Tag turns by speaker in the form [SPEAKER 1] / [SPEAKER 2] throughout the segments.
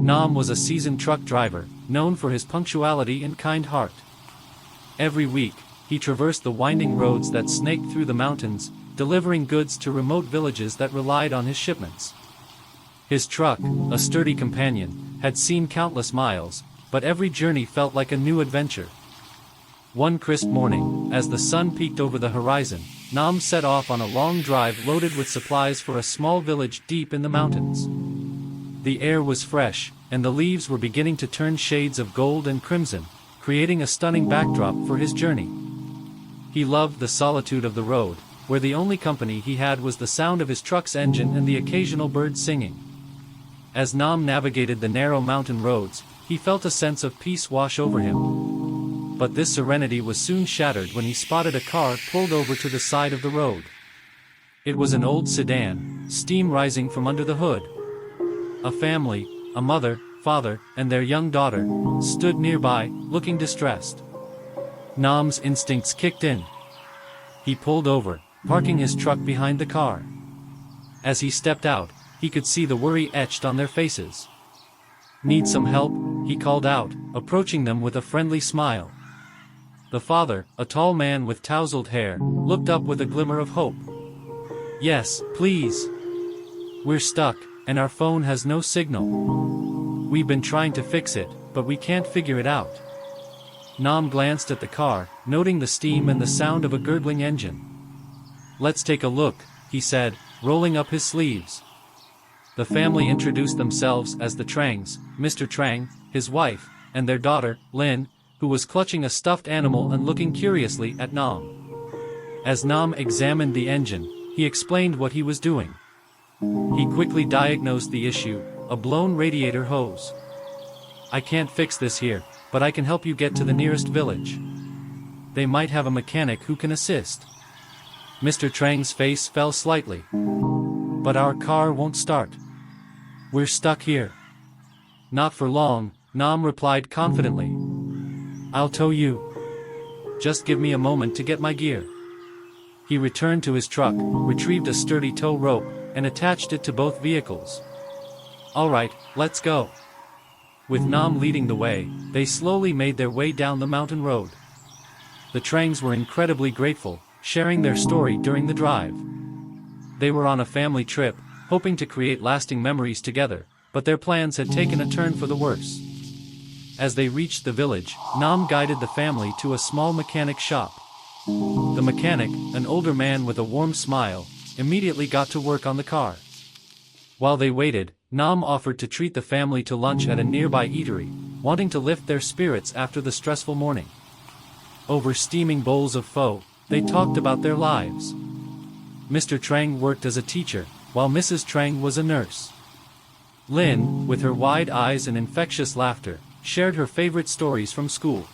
[SPEAKER 1] Nam was a seasoned truck driver, known for his punctuality and kind heart. Every week, he traversed the winding roads that snaked through the mountains, delivering goods to remote villages that relied on his shipments. His truck, a sturdy companion, had seen countless miles, but every journey felt like a new adventure. One crisp morning, as the sun peeked over the horizon, Nam set off on a long drive loaded with supplies for a small village deep in the mountains. The air was fresh, and the leaves were beginning to turn shades of gold and crimson, creating a stunning backdrop for his journey. He loved the solitude of the road, where the only company he had was the sound of his truck's engine and the occasional bird singing. As Nam navigated the narrow mountain roads, he felt a sense of peace wash over him. But this serenity was soon shattered when he spotted a car pulled over to the side of the road. It was an old sedan, steam rising from under the hood. A family, a mother, father, and their young daughter, stood nearby, looking distressed. Nam's instincts kicked in. He pulled over, parking his truck behind the car. As he stepped out, he could see the worry etched on their faces. "Need some help?" he called out, approaching them with a friendly smile. The father, a tall man with tousled hair, looked up with a glimmer of hope. "Yes, please. We're stuck, and our phone has no signal. We've been trying to fix it, but we can't figure it out." Nam glanced at the car, noting the steam and the sound of a gurgling engine. "Let's take a look," he said, rolling up his sleeves. The family introduced themselves as the Trangs, Mr. Trang, his wife, and their daughter, Lin, who was clutching a stuffed animal and looking curiously at Nam. As Nam examined the engine, he explained what he was doing. He quickly diagnosed the issue, a blown radiator hose. "I can't fix this here, but I can help you get to the nearest village. They might have a mechanic who can assist." Mr. Trang's face fell slightly. "But our car won't start. We're stuck here." "Not for long," Nam replied confidently. "I'll tow you. Just give me a moment to get my gear." He returned to his truck, retrieved a sturdy tow rope, and attached it to both vehicles. "All right, let's go." With Nam leading the way, they slowly made their way down the mountain road. The Trangs were incredibly grateful, sharing their story during the drive. They were on a family trip, hoping to create lasting memories together, but their plans had taken a turn for the worse. As they reached the village, Nam guided the family to a small mechanic shop. The mechanic, an older man with a warm smile, immediately got to work on the car. While they waited, Nam offered to treat the family to lunch at a nearby eatery, wanting to lift their spirits after the stressful morning. Over steaming bowls of pho, they talked about their lives. Mr. Trang worked as a teacher, while Mrs. Trang was a nurse. Lin, with her wide eyes and infectious laughter, shared her favorite stories from school.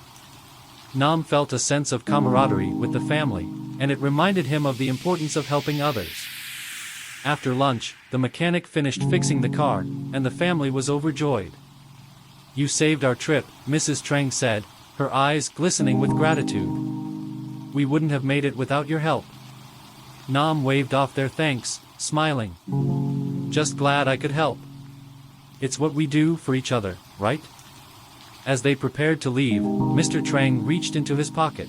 [SPEAKER 1] Nam felt a sense of camaraderie with the family, and it reminded him of the importance of helping others. After lunch, the mechanic finished fixing the car, and the family was overjoyed. "You saved our trip," Mrs. Trang said, her eyes glistening with gratitude. "We wouldn't have made it without your help." Nam waved off their thanks, smiling. "Just glad I could help. It's what we do for each other, right?" As they prepared to leave, Mr. Trang reached into his pocket.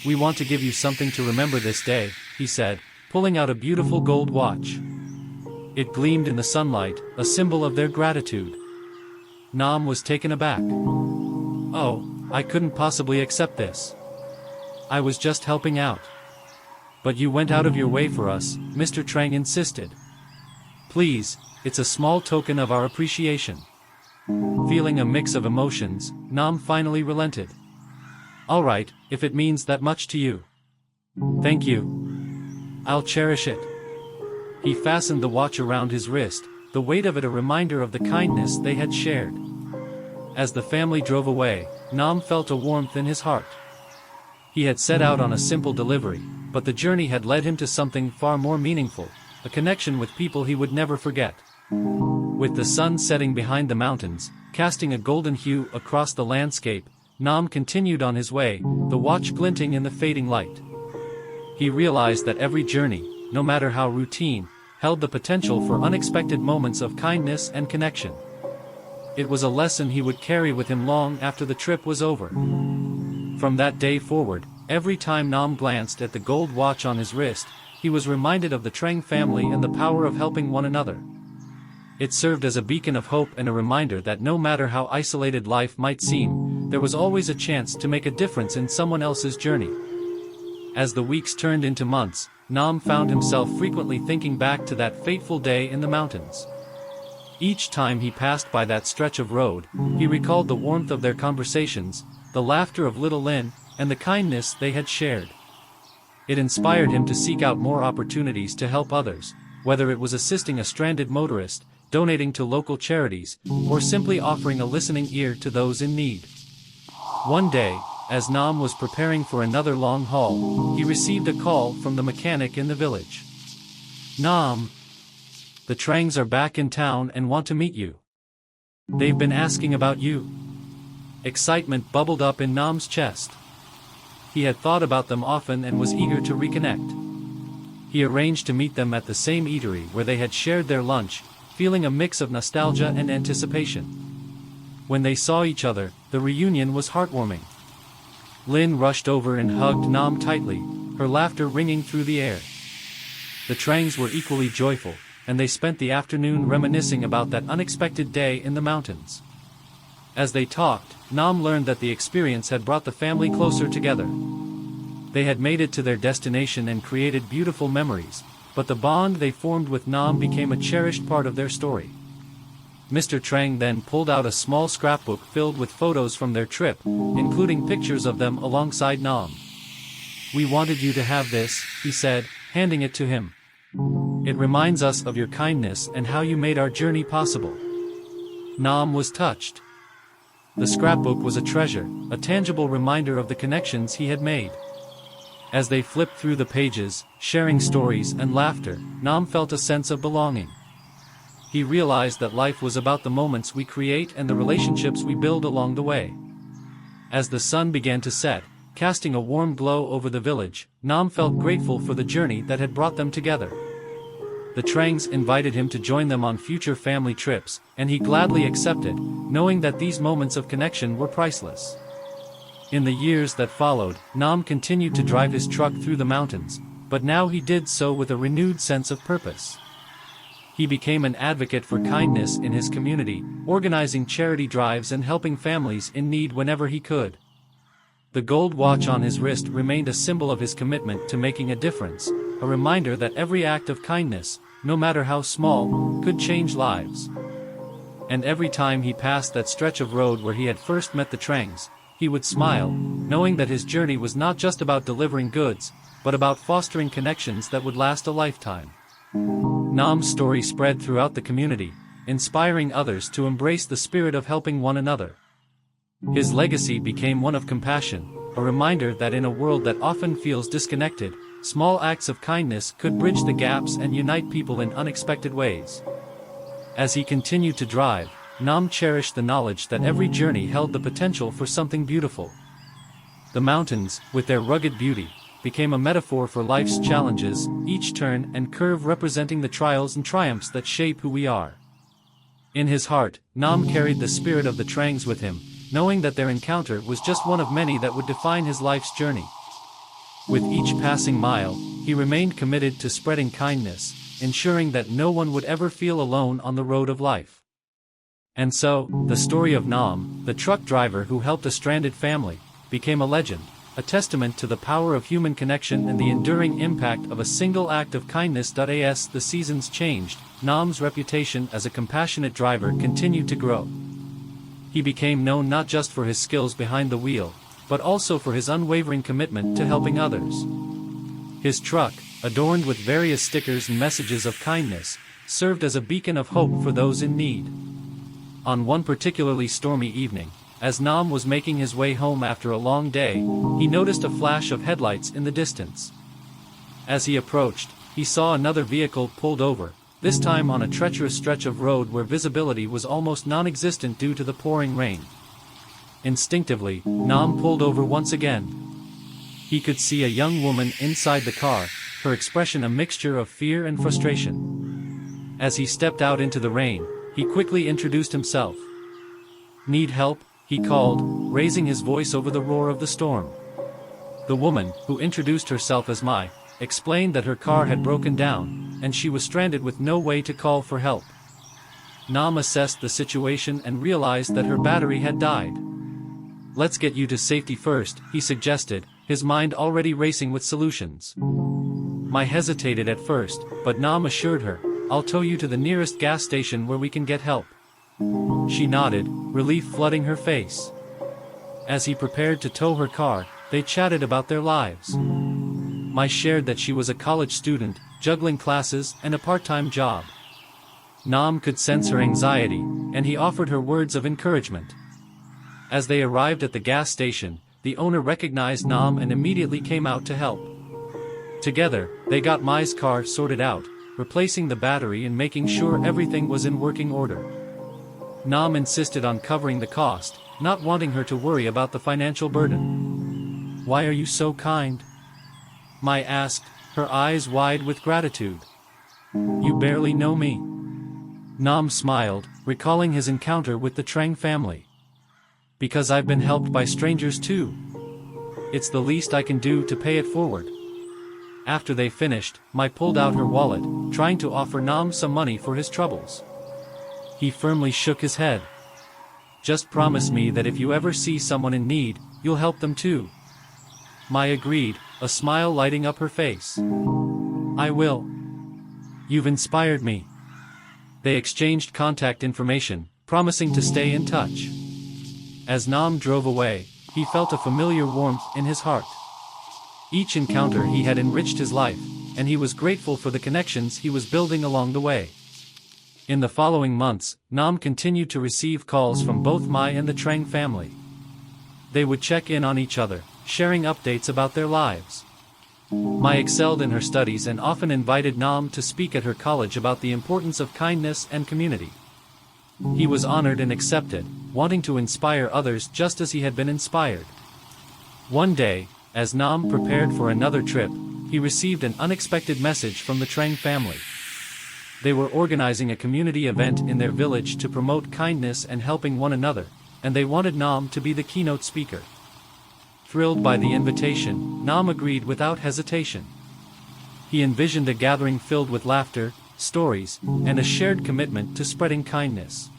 [SPEAKER 1] "We want to give you something to remember this day," he said, pulling out a beautiful gold watch. It gleamed in the sunlight, a symbol of their gratitude. Nam was taken aback. "Oh, I couldn't possibly accept this. I was just helping out." "But you went out of your way for us," Mr. Trang insisted. "Please, it's a small token of our appreciation." Feeling a mix of emotions, Nam finally relented. "All right, if it means that much to you. Thank you. I'll cherish it." He fastened the watch around his wrist, the weight of it a reminder of the kindness they had shared. As the family drove away, Nam felt a warmth in his heart. He had set out on a simple delivery, but the journey had led him to something far more meaningful, a connection with people he would never forget. With the sun setting behind the mountains, casting a golden hue across the landscape, Nam continued on his way, the watch glinting in the fading light. He realized that every journey, no matter how routine, held the potential for unexpected moments of kindness and connection. it was a lesson he would carry with him long after the trip was over. From that day forward, every time Nam glanced at the gold watch on his wrist, he was reminded of the Trang family and the power of helping one another. It served as a beacon of hope and a reminder that no matter how isolated life might seem, there was always a chance to make a difference in someone else's journey. As the weeks turned into months, Nam found himself frequently thinking back to that fateful day in the mountains. Each time he passed by that stretch of road, he recalled the warmth of their conversations, the laughter of little Lin, and the kindness they had shared. It inspired him to seek out more opportunities to help others, whether it was assisting a stranded motorist, donating to local charities, or simply offering a listening ear to those in need. One day, as Nam was preparing for another long haul, he received a call from the mechanic in the village. "Nam, the Trangs are back in town and want to meet you. They've been asking about you." Excitement bubbled up in Nam's chest. He had thought about them often and was eager to reconnect. He arranged to meet them at the same eatery where they had shared their lunch, feeling a mix of nostalgia and anticipation. When they saw each other, the reunion was heartwarming. Lin rushed over and hugged Nam tightly, her laughter ringing through the air. The Trangs were equally joyful, and they spent the afternoon reminiscing about that unexpected day in the mountains. As they talked, Nam learned that the experience had brought the family closer together. They had made it to their destination and created beautiful memories, but the bond they formed with Nam became a cherished part of their story. Mr. Trang then pulled out a small scrapbook filled with photos from their trip, including pictures of them alongside Nam. "We wanted you to have this," he said, handing it to him. "It reminds us of your kindness and how you made our journey possible." Nam was touched. The scrapbook was a treasure, a tangible reminder of the connections he had made. As they flipped through the pages, sharing stories and laughter, Nam felt a sense of belonging. He realized that life was about the moments we create and the relationships we build along the way. As the sun began to set, casting a warm glow over the village, Nam felt grateful for the journey that had brought them together. The Trangs invited him to join them on future family trips, and he gladly accepted, knowing that these moments of connection were priceless. In the years that followed, Nam continued to drive his truck through the mountains, but now he did so with a renewed sense of purpose. He became an advocate for kindness in his community, organizing charity drives and helping families in need whenever he could. The gold watch on his wrist remained a symbol of his commitment to making a difference, a reminder that every act of kindness, no matter how small, could change lives. And every time he passed that stretch of road where he had first met the Trangs, he would smile, knowing that his journey was not just about delivering goods, but about fostering connections that would last a lifetime. Nam's story spread throughout the community, inspiring others to embrace the spirit of helping one another. His legacy became one of compassion, a reminder that in a world that often feels disconnected, small acts of kindness could bridge the gaps and unite people in unexpected ways. As he continued to drive, Nam cherished the knowledge that every journey held the potential for something beautiful. The mountains, with their rugged beauty, became a metaphor for life's challenges, each turn and curve representing the trials and triumphs that shape who we are. In his heart, Nam carried the spirit of the Trangs with him, knowing that their encounter was just one of many that would define his life's journey. With each passing mile, he remained committed to spreading kindness, ensuring that no one would ever feel alone on the road of life. And so, the story of Nam, the truck driver who helped a stranded family, became a legend, a testament to the power of human connection and the enduring impact of a single act of kindness. As the seasons changed, Nam's reputation as a compassionate driver continued to grow. He became known not just for his skills behind the wheel, but also for his unwavering commitment to helping others. His truck, adorned with various stickers and messages of kindness, served as a beacon of hope for those in need. On one particularly stormy evening, as Nam was making his way home after a long day, he noticed a flash of headlights in the distance. As he approached, he saw another vehicle pulled over, this time on a treacherous stretch of road where visibility was almost non-existent due to the pouring rain. Instinctively, Nam pulled over once again. He could see a young woman inside the car, her expression a mixture of fear and frustration. As he stepped out into the rain, he quickly introduced himself. Need help? He called, raising his voice over the roar of the storm. The woman, who introduced herself as Mai, explained that her car had broken down, and she was stranded with no way to call for help. Nam assessed the situation and realized that her battery had died. Let's get you to safety first, he suggested, his mind already racing with solutions. Mai hesitated at first, but Nam assured her, I'll tow you to the nearest gas station where we can get help. She nodded, relief flooding her face. As he prepared to tow her car, they chatted about their lives. Mai shared that she was a college student, juggling classes and a part-time job. Nam could sense her anxiety, and he offered her words of encouragement. As they arrived at the gas station, the owner recognized Nam and immediately came out to help. Together, they got Mai's car sorted out, replacing the battery and making sure everything was in working order. Nam insisted on covering the cost, not wanting her to worry about the financial burden. Why are you so kind? Mai asked, her eyes wide with gratitude. You barely know me. Nam smiled, recalling his encounter with the Trang family. Because I've been helped by strangers too. It's the least I can do to pay it forward. After they finished, Mai pulled out her wallet, trying to offer Nam some money for his troubles. He firmly shook his head. Just promise me that if you ever see someone in need, you'll help them too. Mai agreed, a smile lighting up her face. I will. You've inspired me. They exchanged contact information, promising to stay in touch. As Nam drove away, he felt a familiar warmth in his heart. Each encounter he had enriched his life, and he was grateful for the connections he was building along the way. In the following months, Nam continued to receive calls from both Mai and the Trang family. They would check in on each other, sharing updates about their lives. Mai excelled in her studies and often invited Nam to speak at her college about the importance of kindness and community. He was honored and accepted, wanting to inspire others just as he had been inspired. One day, as Nam prepared for another trip, he received an unexpected message from the Trang family. They were organizing a community event in their village to promote kindness and helping one another, and they wanted Nam to be the keynote speaker. Thrilled by the invitation, Nam agreed without hesitation. He envisioned a gathering filled with laughter, stories, and a shared commitment to spreading kindness.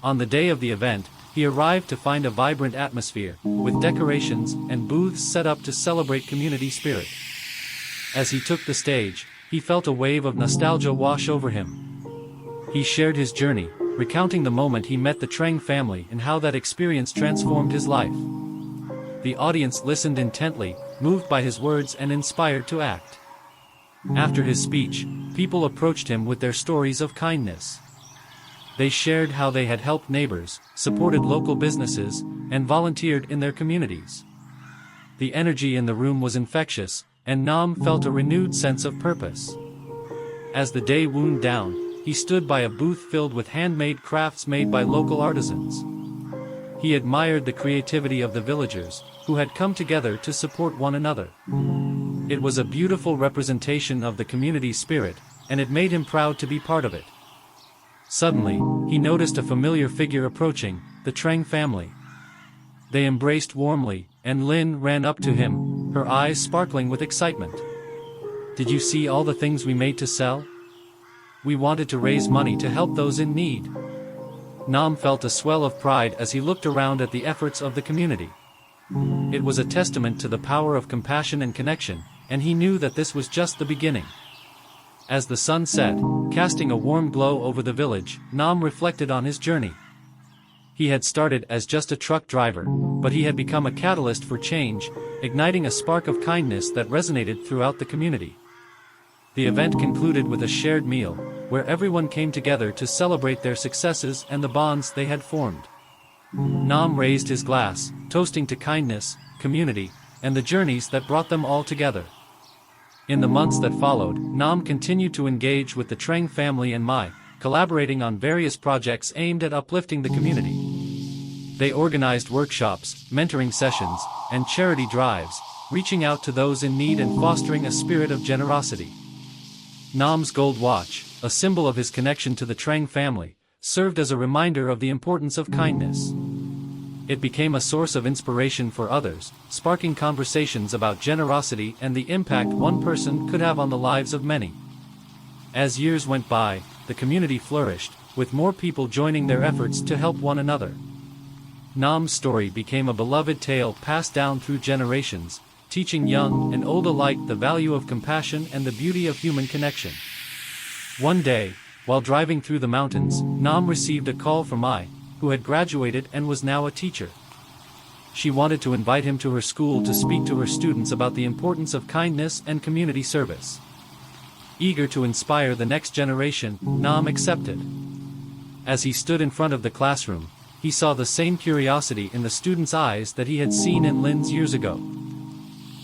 [SPEAKER 1] On the day of the event, he arrived to find a vibrant atmosphere, with decorations and booths set up to celebrate community spirit. As he took the stage, he felt a wave of nostalgia wash over him. He shared his journey, recounting the moment he met the Trang family and how that experience transformed his life. The audience listened intently, moved by his words and inspired to act. After his speech, people approached him with their stories of kindness. They shared how they had helped neighbors, supported local businesses, and volunteered in their communities. The energy in the room was infectious, and Nam felt a renewed sense of purpose. As the day wound down, he stood by a booth filled with handmade crafts made by local artisans. He admired the creativity of the villagers, who had come together to support one another. It was a beautiful representation of the community spirit, and it made him proud to be part of it. Suddenly, he noticed a familiar figure approaching, the Trang family. They embraced warmly, and Lin ran up to him, her eyes sparkling with excitement. Did you see all the things we made to sell? We wanted to raise money to help those in need. Nam felt a swell of pride as he looked around at the efforts of the community. It was a testament to the power of compassion and connection, and he knew that this was just the beginning. As the sun set, casting a warm glow over the village, Nam reflected on his journey. He had started as just a truck driver, but he had become a catalyst for change, igniting a spark of kindness that resonated throughout the community. The event concluded with a shared meal, where everyone came together to celebrate their successes and the bonds they had formed. Nam raised his glass, toasting to kindness, community, and the journeys that brought them all together. In the months that followed, Nam continued to engage with the Trang family and Mai, collaborating on various projects aimed at uplifting the community. They organized workshops, mentoring sessions, and charity drives, reaching out to those in need and fostering a spirit of generosity. Nam's gold watch, a symbol of his connection to the Trang family, served as a reminder of the importance of kindness. It became a source of inspiration for others, sparking conversations about generosity and the impact one person could have on the lives of many. As years went by, the community flourished, with more people joining their efforts to help one another. Nam's story became a beloved tale passed down through generations, teaching young and old alike the value of compassion and the beauty of human connection. One day, while driving through the mountains, Nam received a call from Ai, who had graduated and was now a teacher. She wanted to invite him to her school to speak to her students about the importance of kindness and community service. Eager to inspire the next generation, Nam accepted. As he stood in front of the classroom, he saw the same curiosity in the students' eyes that he had seen in Lin's years ago.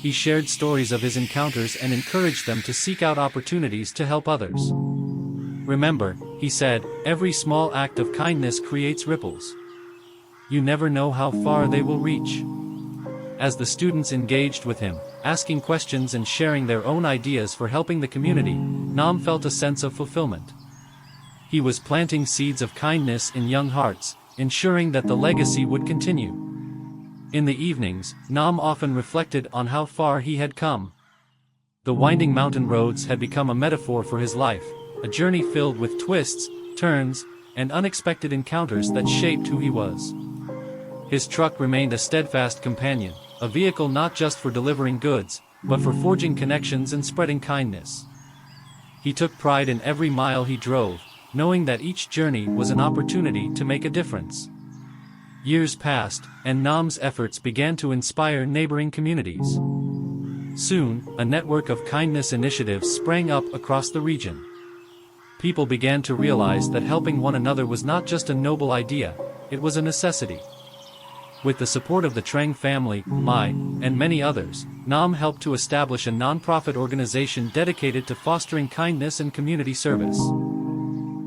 [SPEAKER 1] He shared stories of his encounters and encouraged them to seek out opportunities to help others. Remember, he said, every small act of kindness creates ripples. You never know how far they will reach. As the students engaged with him, asking questions and sharing their own ideas for helping the community, Nam felt a sense of fulfillment. He was planting seeds of kindness in young hearts, ensuring that the legacy would continue. In the evenings, Nam often reflected on how far he had come. The winding mountain roads had become a metaphor for his life, a journey filled with twists, turns, and unexpected encounters that shaped who he was. His truck remained a steadfast companion, a vehicle not just for delivering goods, but for forging connections and spreading kindness. He took pride in every mile he drove, knowing that each journey was an opportunity to make a difference. Years passed, and Nam's efforts began to inspire neighboring communities. Soon, a network of kindness initiatives sprang up across the region. People began to realize that helping one another was not just a noble idea, it was a necessity. With the support of the Trang family, Mai, and many others, Nam helped to establish a non-profit organization dedicated to fostering kindness and community service.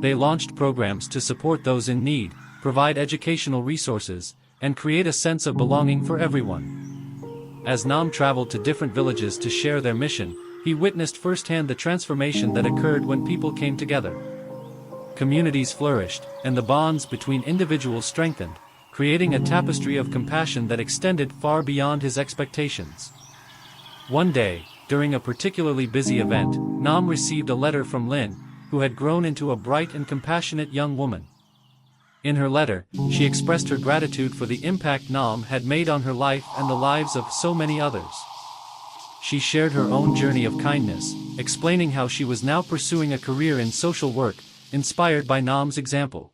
[SPEAKER 1] They launched programs to support those in need, provide educational resources, and create a sense of belonging for everyone. As Nam traveled to different villages to share their mission, he witnessed firsthand the transformation that occurred when people came together. Communities flourished, and the bonds between individuals strengthened, creating a tapestry of compassion that extended far beyond his expectations. One day, during a particularly busy event, Nam received a letter from Lin, who had grown into a bright and compassionate young woman. In her letter, she expressed her gratitude for the impact Nam had made on her life and the lives of so many others. She shared her own journey of kindness, explaining how she was now pursuing a career in social work, inspired by Nam's example.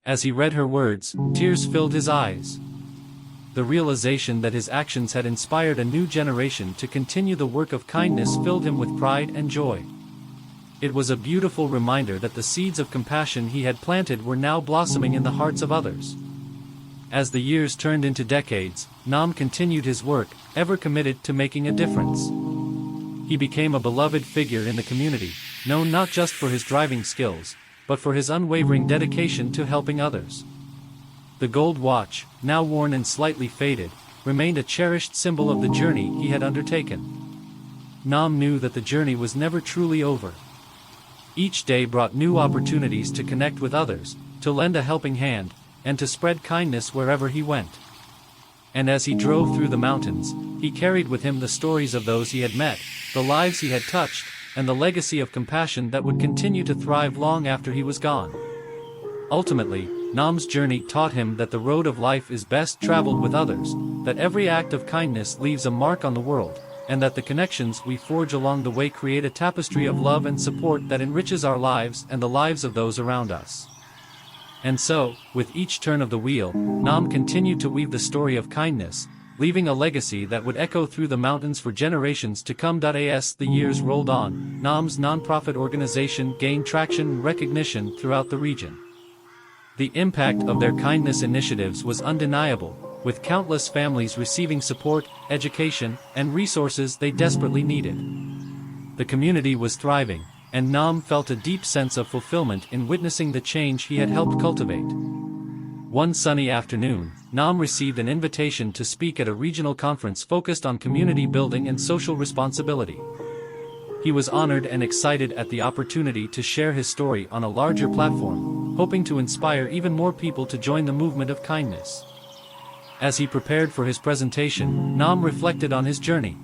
[SPEAKER 1] As he read her words, tears filled his eyes. The realization that his actions had inspired a new generation to continue the work of kindness filled him with pride and joy. It was a beautiful reminder that the seeds of compassion he had planted were now blossoming in the hearts of others. As the years turned into decades, Nam continued his work, ever committed to making a difference. He became a beloved figure in the community, known not just for his driving skills, but for his unwavering dedication to helping others. The gold watch, now worn and slightly faded, remained a cherished symbol of the journey he had undertaken. Nam knew that the journey was never truly over. Each day brought new opportunities to connect with others, to lend a helping hand, and to spread kindness wherever he went. And as he drove through the mountains, he carried with him the stories of those he had met, the lives he had touched, and the legacy of compassion that would continue to thrive long after he was gone. Ultimately, Nam's journey taught him that the road of life is best traveled with others, that every act of kindness leaves a mark on the world, and that the connections we forge along the way create a tapestry of love and support that enriches our lives and the lives of those around us. And so, with each turn of the wheel, Nam continued to weave the story of kindness, leaving a legacy that would echo through the mountains for generations to come. As the years rolled on, Nam's nonprofit organization gained traction and recognition throughout the region. The impact of their kindness initiatives was undeniable, with countless families receiving support, education, and resources they desperately needed. The community was thriving, and Nam felt a deep sense of fulfillment in witnessing the change he had helped cultivate. One sunny afternoon, Nam received an invitation to speak at a regional conference focused on community building and social responsibility. He was honored and excited at the opportunity to share his story on a larger platform, hoping to inspire even more people to join the movement of kindness. As he prepared for his presentation, Nam reflected on his journey.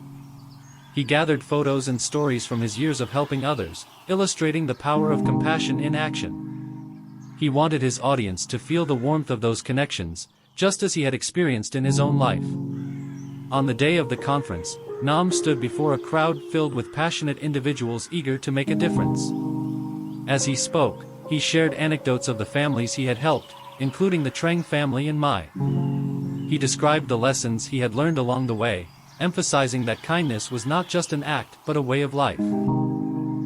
[SPEAKER 1] He gathered photos and stories from his years of helping others, illustrating the power of compassion in action. He wanted his audience to feel the warmth of those connections, just as he had experienced in his own life. On the day of the conference, Nam stood before a crowd filled with passionate individuals eager to make a difference. As he spoke, he shared anecdotes of the families he had helped, including the Trang family and Mai. He described the lessons he had learned along the way, emphasizing that kindness was not just an act but a way of life.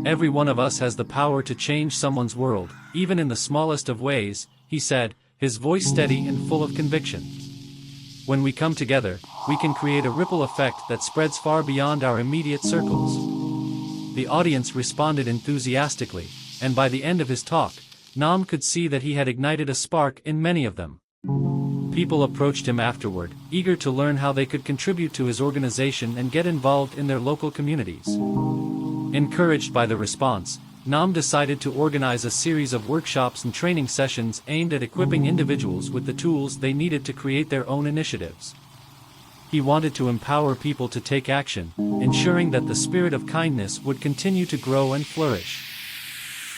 [SPEAKER 1] Every one of us has the power to change someone's world, even in the smallest of ways, he said, his voice steady and full of conviction. When we come together, we can create a ripple effect that spreads far beyond our immediate circles. The audience responded enthusiastically, and by the end of his talk, Nam could see that he had ignited a spark in many of them. People approached him afterward, eager to learn how they could contribute to his organization and get involved in their local communities. Encouraged by the response, Nam decided to organize a series of workshops and training sessions aimed at equipping individuals with the tools they needed to create their own initiatives. He wanted to empower people to take action, ensuring that the spirit of kindness would continue to grow and flourish.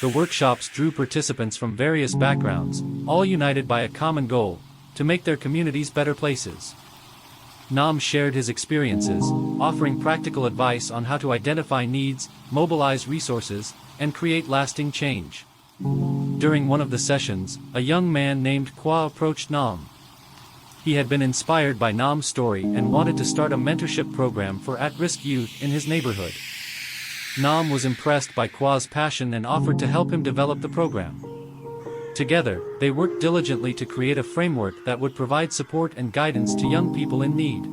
[SPEAKER 1] The workshops drew participants from various backgrounds, all united by a common goal: to make their communities better places. Nam shared his experiences, offering practical advice on how to identify needs, mobilize resources, and create lasting change. During one of the sessions, a young man named Kwa approached Nam. He had been inspired by Nam's story and wanted to start a mentorship program for at-risk youth in his neighborhood. Nam was impressed by Kwa's passion and offered to help him develop the program. Together, they worked diligently to create a framework that would provide support and guidance to young people in need.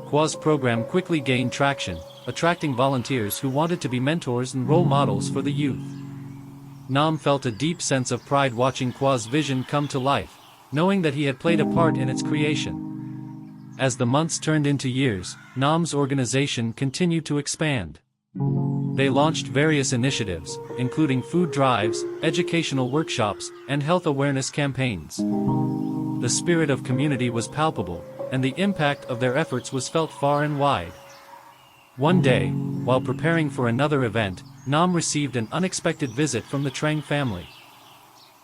[SPEAKER 1] Kwa's program quickly gained traction, attracting volunteers who wanted to be mentors and role models for the youth. Nam felt a deep sense of pride watching Kwa's vision come to life, knowing that he had played a part in its creation. As the months turned into years, Nam's organization continued to expand. They launched various initiatives, including food drives, educational workshops, and health awareness campaigns. The spirit of community was palpable, and the impact of their efforts was felt far and wide. One day, while preparing for another event, Nam received an unexpected visit from the Trang family.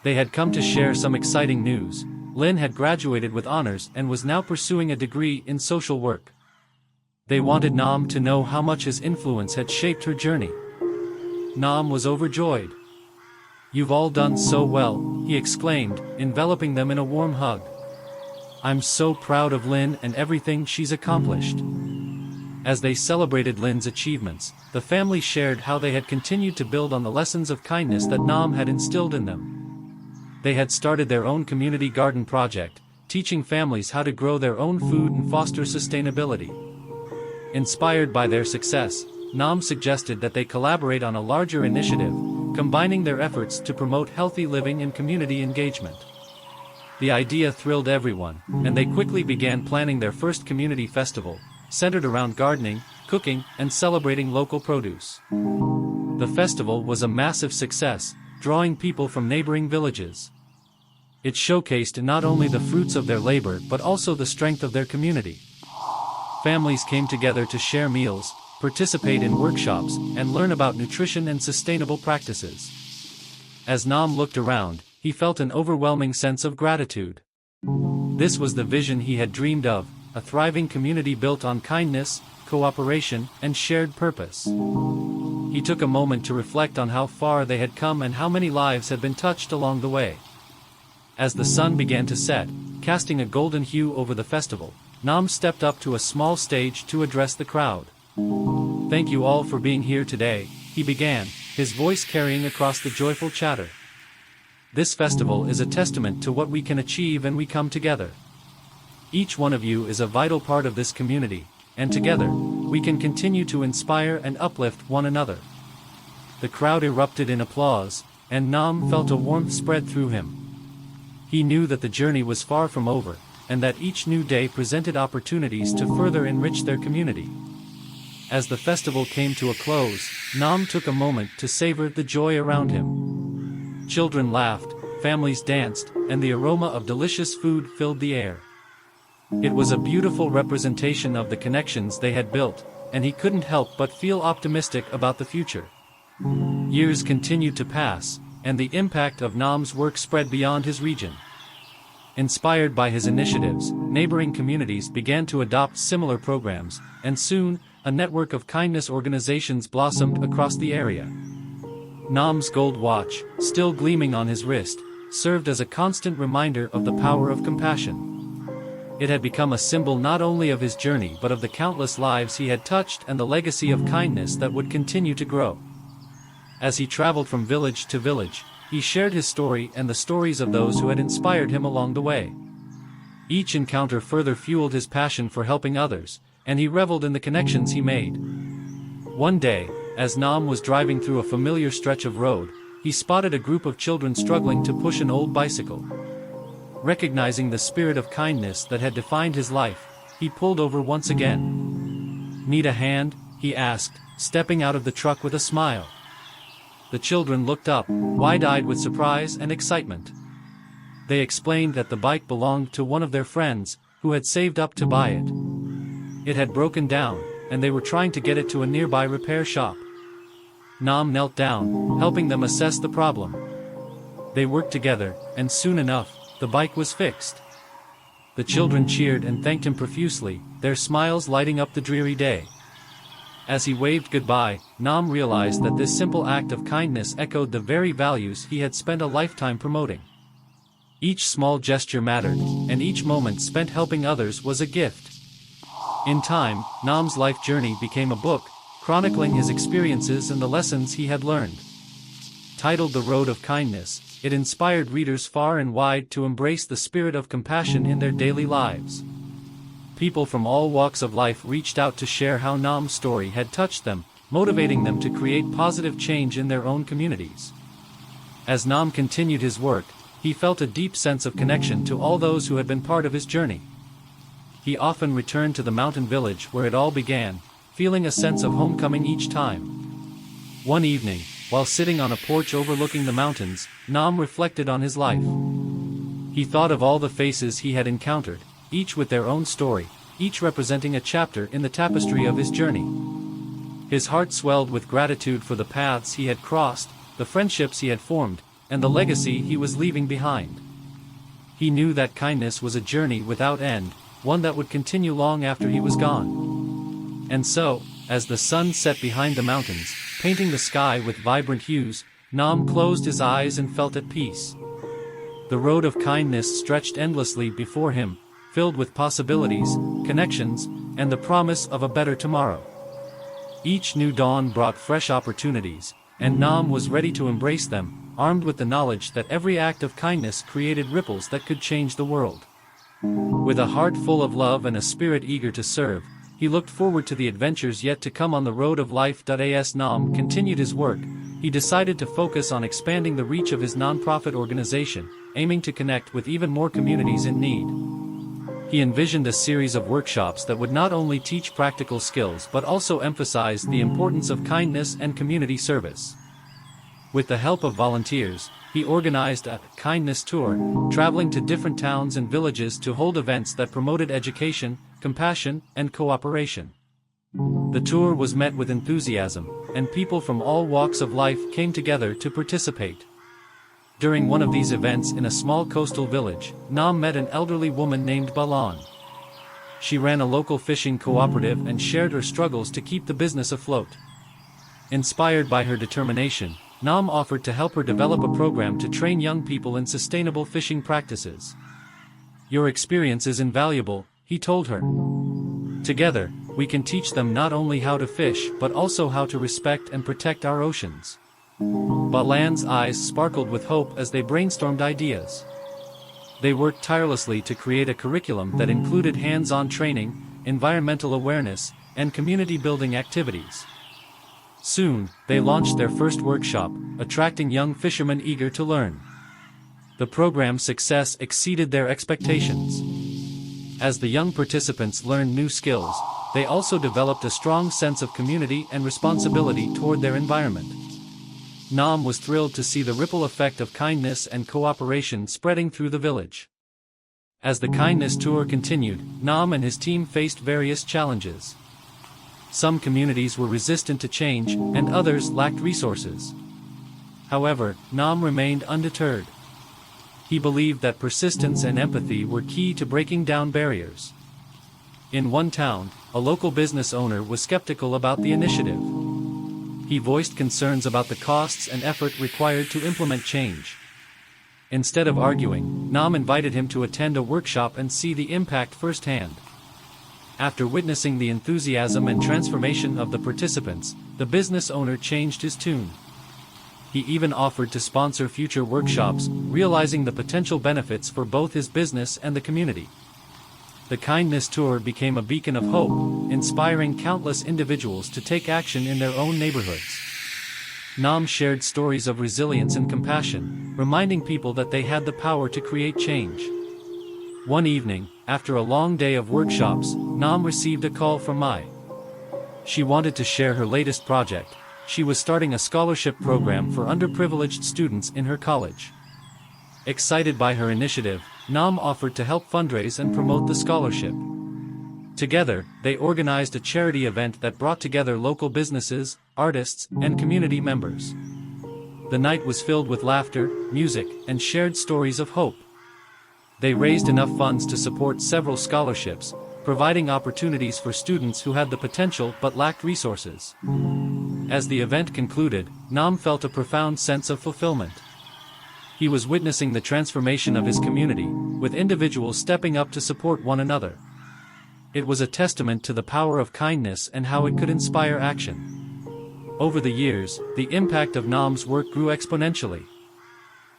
[SPEAKER 1] They had come to share some exciting news. Lin had graduated with honors and was now pursuing a degree in social work. They wanted Nam to know how much his influence had shaped her journey. Nam was overjoyed. "You've all done so well," he exclaimed, enveloping them in a warm hug. "I'm so proud of Lin and everything she's accomplished." As they celebrated Lin's achievements, the family shared how they had continued to build on the lessons of kindness that Nam had instilled in them. They had started their own community garden project, teaching families how to grow their own food and foster sustainability. Inspired by their success, Nam suggested that they collaborate on a larger initiative, combining their efforts to promote healthy living and community engagement. The idea thrilled everyone, and they quickly began planning their first community festival, centered around gardening, cooking, and celebrating local produce. The festival was a massive success, drawing people from neighboring villages. It showcased not only the fruits of their labor but also the strength of their community. Families came together to share meals, participate in workshops, and learn about nutrition and sustainable practices. As Nam looked around, he felt an overwhelming sense of gratitude. This was the vision he had dreamed of, a thriving community built on kindness, cooperation, and shared purpose. He took a moment to reflect on how far they had come and how many lives had been touched along the way. As the sun began to set, casting a golden hue over the festival, Nam stepped up to a small stage to address the crowd. "Thank you all for being here today," he began, his voice carrying across the joyful chatter. "This festival is a testament to what we can achieve when we come together. Each one of you is a vital part of this community, and together, we can continue to inspire and uplift one another." The crowd erupted in applause, and Nam felt a warmth spread through him. He knew that the journey was far from over, and that each new day presented opportunities to further enrich their community. As the festival came to a close, Nam took a moment to savor the joy around him. Children laughed, families danced, and the aroma of delicious food filled the air. It was a beautiful representation of the connections they had built, and he couldn't help but feel optimistic about the future. Years continued to pass, and the impact of Nam's work spread beyond his region. Inspired by his initiatives, neighboring communities began to adopt similar programs, and soon, a network of kindness organizations blossomed across the area. Nam's gold watch, still gleaming on his wrist, served as a constant reminder of the power of compassion. It had become a symbol not only of his journey but of the countless lives he had touched and the legacy of kindness that would continue to grow. As he traveled from village to village, he shared his story and the stories of those who had inspired him along the way. Each encounter further fueled his passion for helping others, and he reveled in the connections he made. One day, as Nam was driving through a familiar stretch of road, he spotted a group of children struggling to push an old bicycle. Recognizing the spirit of kindness that had defined his life, he pulled over once again. "Need a hand?" he asked, stepping out of the truck with a smile. The children looked up, wide-eyed with surprise and excitement. They explained that the bike belonged to one of their friends, who had saved up to buy it. It had broken down, and they were trying to get it to a nearby repair shop. Nam knelt down, helping them assess the problem. They worked together, and soon enough, the bike was fixed. The children cheered and thanked him profusely, their smiles lighting up the dreary day. As he waved goodbye, Nam realized that this simple act of kindness echoed the very values he had spent a lifetime promoting. Each small gesture mattered, and each moment spent helping others was a gift. In time, Nam's life journey became a book, chronicling his experiences and the lessons he had learned. Titled The Road of Kindness, it inspired readers far and wide to embrace the spirit of compassion in their daily lives. People from all walks of life reached out to share how Nam's story had touched them, motivating them to create positive change in their own communities. As Nam continued his work, he felt a deep sense of connection to all those who had been part of his journey. He often returned to the mountain village where it all began, feeling a sense of homecoming each time. One evening, while sitting on a porch overlooking the mountains, Nam reflected on his life. He thought of all the faces he had encountered, each with their own story, each representing a chapter in the tapestry of his journey. His heart swelled with gratitude for the paths he had crossed, the friendships he had formed, and the legacy he was leaving behind. He knew that kindness was a journey without end, one that would continue long after he was gone. And so, as the sun set behind the mountains, painting the sky with vibrant hues, Nam closed his eyes and felt at peace. The road of kindness stretched endlessly before him, filled with possibilities, connections, and the promise of a better tomorrow. Each new dawn brought fresh opportunities, and Nam was ready to embrace them, armed with the knowledge that every act of kindness created ripples that could change the world. With a heart full of love and a spirit eager to serve, he looked forward to the adventures yet to come on the road of life. As Nam continued his work, he decided to focus on expanding the reach of his nonprofit organization, aiming to connect with even more communities in need. He envisioned a series of workshops that would not only teach practical skills but also emphasize the importance of kindness and community service. With the help of volunteers, he organized a kindness tour, traveling to different towns and villages to hold events that promoted education, compassion, and cooperation. The tour was met with enthusiasm, and people from all walks of life came together to participate. During one of these events in a small coastal village, Nam met an elderly woman named Balan. She ran a local fishing cooperative and shared her struggles to keep the business afloat. Inspired by her determination, Nam offered to help her develop a program to train young people in sustainable fishing practices. "Your experience is invaluable," he told her. "Together, we can teach them not only how to fish but also how to respect and protect our oceans." Balan's eyes sparkled with hope as they brainstormed ideas. They worked tirelessly to create a curriculum that included hands-on training, environmental awareness, and community-building activities. Soon, they launched their first workshop, attracting young fishermen eager to learn. The program's success exceeded their expectations. As the young participants learned new skills, they also developed a strong sense of community and responsibility toward their environment. Nam was thrilled to see the ripple effect of kindness and cooperation spreading through the village. As the kindness tour continued, Nam and his team faced various challenges. Some communities were resistant to change, and others lacked resources. However, Nam remained undeterred. He believed that persistence and empathy were key to breaking down barriers. In one town, a local business owner was skeptical about the initiative. He voiced concerns about the costs and effort required to implement change. Instead of arguing, Nam invited him to attend a workshop and see the impact firsthand. After witnessing the enthusiasm and transformation of the participants, the business owner changed his tune. He even offered to sponsor future workshops, realizing the potential benefits for both his business and the community. The kindness tour became a beacon of hope, inspiring countless individuals to take action in their own neighborhoods. Nam shared stories of resilience and compassion, reminding people that they had the power to create change. One evening, after a long day of workshops, Nam received a call from Mai. She wanted to share her latest project. She was starting a scholarship program for underprivileged students in her college. Excited by her initiative, Nam offered to help fundraise and promote the scholarship. Together, they organized a charity event that brought together local businesses, artists, and community members. The night was filled with laughter, music, and shared stories of hope. They raised enough funds to support several scholarships, providing opportunities for students who had the potential but lacked resources. As the event concluded, Nam felt a profound sense of fulfillment. He was witnessing the transformation of his community, with individuals stepping up to support one another. It was a testament to the power of kindness and how it could inspire action. Over the years, the impact of Nam's work grew exponentially.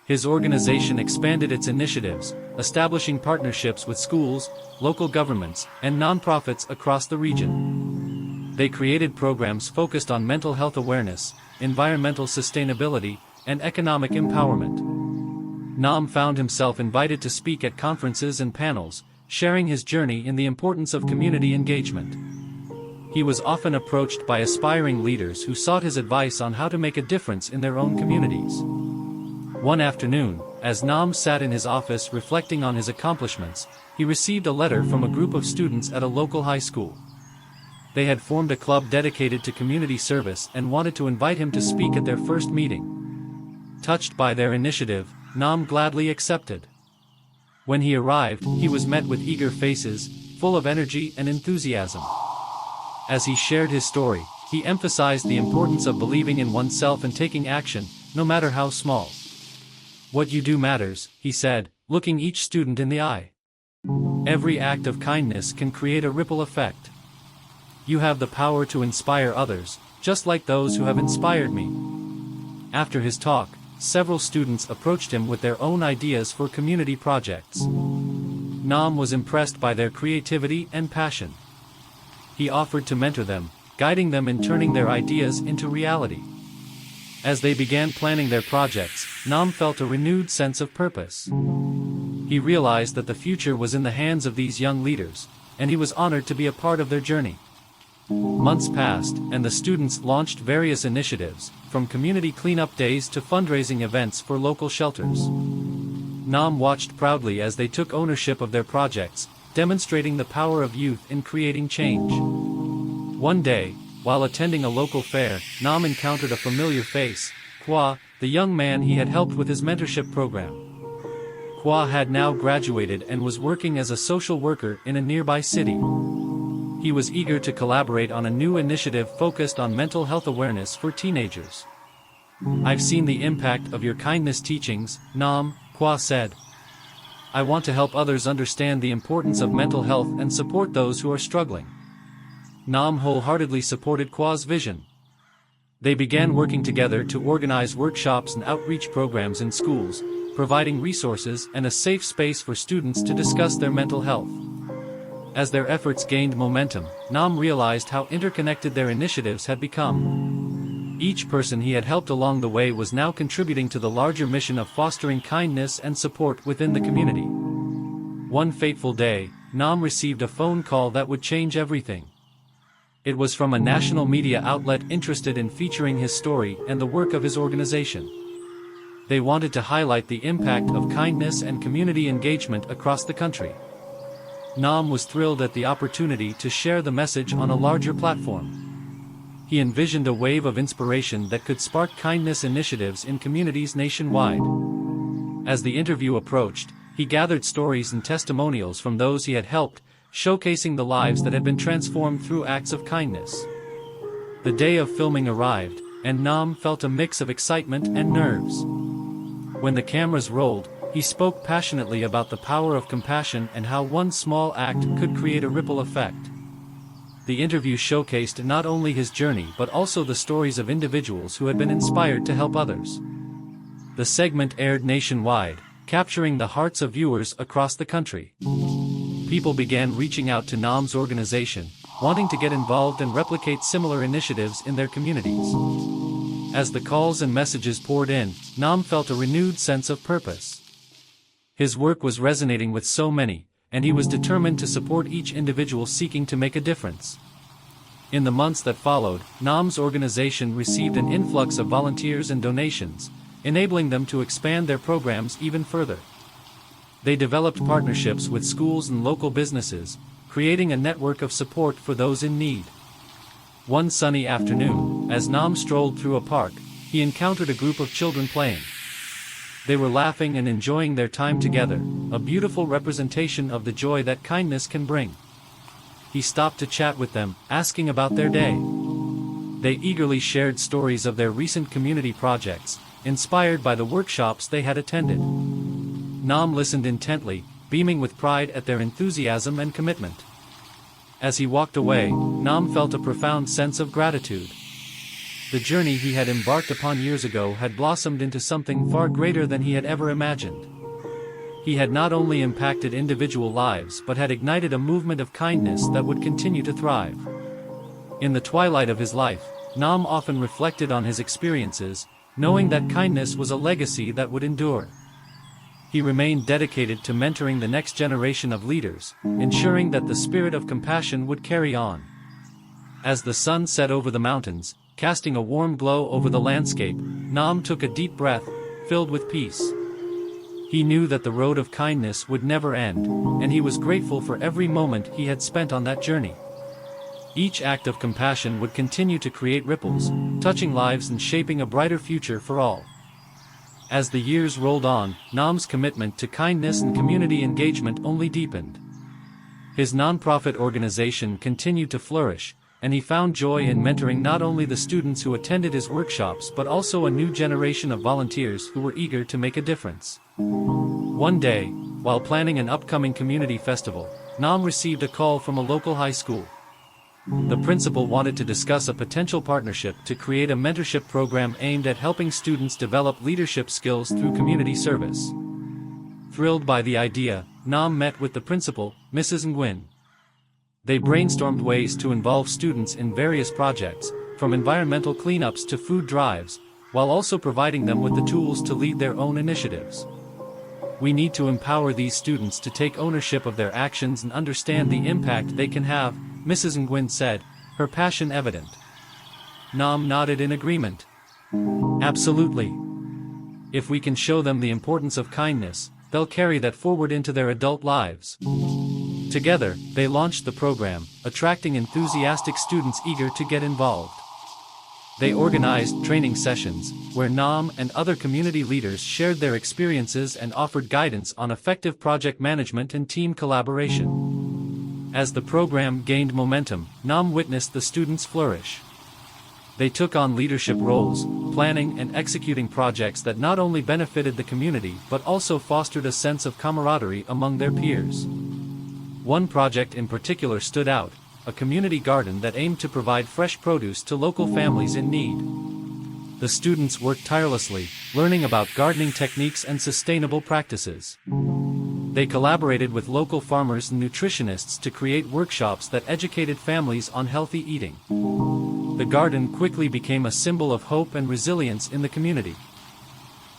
[SPEAKER 1] His organization expanded its initiatives, establishing partnerships with schools, local governments, and nonprofits across the region. They created programs focused on mental health awareness, environmental sustainability, and economic empowerment. Nam found himself invited to speak at conferences and panels, sharing his journey in the importance of community engagement. He was often approached by aspiring leaders who sought his advice on how to make a difference in their own communities. One afternoon, as Nam sat in his office reflecting on his accomplishments, he received a letter from a group of students at a local high school. They had formed a club dedicated to community service and wanted to invite him to speak at their first meeting. Touched by their initiative, Nam gladly accepted. When he arrived, he was met with eager faces, full of energy and enthusiasm. As he shared his story, he emphasized the importance of believing in oneself and taking action, no matter how small. "What you do matters," he said, looking each student in the eye. "Every act of kindness can create a ripple effect. You have the power to inspire others, just like those who have inspired me." After his talk, several students approached him with their own ideas for community projects. Nam was impressed by their creativity and passion. He offered to mentor them, guiding them in turning their ideas into reality. As they began planning their projects, Nam felt a renewed sense of purpose. He realized that the future was in the hands of these young leaders, and he was honored to be a part of their journey. Months passed, and the students launched various initiatives, from community cleanup days to fundraising events for local shelters. Nam watched proudly as they took ownership of their projects, demonstrating the power of youth in creating change. One day, while attending a local fair, Nam encountered a familiar face, Kwa, the young man he had helped with his mentorship program. Kwa had now graduated and was working as a social worker in a nearby city. He was eager to collaborate on a new initiative focused on mental health awareness for teenagers. "I've seen the impact of your kindness teachings, Nam," Kwa said. "I want to help others understand the importance of mental health and support those who are struggling." Nam wholeheartedly supported Kwa's vision. They began working together to organize workshops and outreach programs in schools, providing resources and a safe space for students to discuss their mental health. As their efforts gained momentum, Nam realized how interconnected their initiatives had become. Each person he had helped along the way was now contributing to the larger mission of fostering kindness and support within the community. One fateful day, Nam received a phone call that would change everything. It was from a national media outlet interested in featuring his story and the work of his organization. They wanted to highlight the impact of kindness and community engagement across the country. Nam was thrilled at the opportunity to share the message on a larger platform. He envisioned a wave of inspiration that could spark kindness initiatives in communities nationwide. As the interview approached, he gathered stories and testimonials from those he had helped, showcasing the lives that had been transformed through acts of kindness. The day of filming arrived, and Nam felt a mix of excitement and nerves. When the cameras rolled, he spoke passionately about the power of compassion and how one small act could create a ripple effect. The interview showcased not only his journey but also the stories of individuals who had been inspired to help others. The segment aired nationwide, capturing the hearts of viewers across the country. People began reaching out to Nam's organization, wanting to get involved and replicate similar initiatives in their communities. As the calls and messages poured in, Nam felt a renewed sense of purpose. His work was resonating with so many, and he was determined to support each individual seeking to make a difference. In the months that followed, Nam's organization received an influx of volunteers and donations, enabling them to expand their programs even further. They developed partnerships with schools and local businesses, creating a network of support for those in need. One sunny afternoon, as Nam strolled through a park, he encountered a group of children playing. They were laughing and enjoying their time together, a beautiful representation of the joy that kindness can bring. He stopped to chat with them, asking about their day. They eagerly shared stories of their recent community projects, inspired by the workshops they had attended. Nam listened intently, beaming with pride at their enthusiasm and commitment. As he walked away, Nam felt a profound sense of gratitude. The journey he had embarked upon years ago had blossomed into something far greater than he had ever imagined. He had not only impacted individual lives but had ignited a movement of kindness that would continue to thrive. In the twilight of his life, Nam often reflected on his experiences, knowing that kindness was a legacy that would endure. He remained dedicated to mentoring the next generation of leaders, ensuring that the spirit of compassion would carry on. As the sun set over the mountains, casting a warm glow over the landscape, Nam took a deep breath, filled with peace. He knew that the road of kindness would never end, and he was grateful for every moment he had spent on that journey. Each act of compassion would continue to create ripples, touching lives and shaping a brighter future for all. As the years rolled on, Nam's commitment to kindness and community engagement only deepened. His nonprofit organization continued to flourish, and he found joy in mentoring not only the students who attended his workshops but also a new generation of volunteers who were eager to make a difference. One day, while planning an upcoming community festival, Nam received a call from a local high school. The principal wanted to discuss a potential partnership to create a mentorship program aimed at helping students develop leadership skills through community service. Thrilled by the idea, Nam met with the principal, Mrs. Nguyen. They brainstormed ways to involve students in various projects, from environmental cleanups to food drives, while also providing them with the tools to lead their own initiatives. We need to empower these students to take ownership of their actions and understand the impact they can have, Mrs. Nguyen said, her passion evident. Nam nodded in agreement. Absolutely. If we can show them the importance of kindness, they'll carry that forward into their adult lives. Together, they launched the program, attracting enthusiastic students eager to get involved. They organized training sessions, where Nam and other community leaders shared their experiences and offered guidance on effective project management and team collaboration. As the program gained momentum, Nam witnessed the students flourish. They took on leadership roles, planning and executing projects that not only benefited the community but also fostered a sense of camaraderie among their peers. One project in particular stood out, a community garden that aimed to provide fresh produce to local families in need. The students worked tirelessly, learning about gardening techniques and sustainable practices. They collaborated with local farmers and nutritionists to create workshops that educated families on healthy eating. The garden quickly became a symbol of hope and resilience in the community.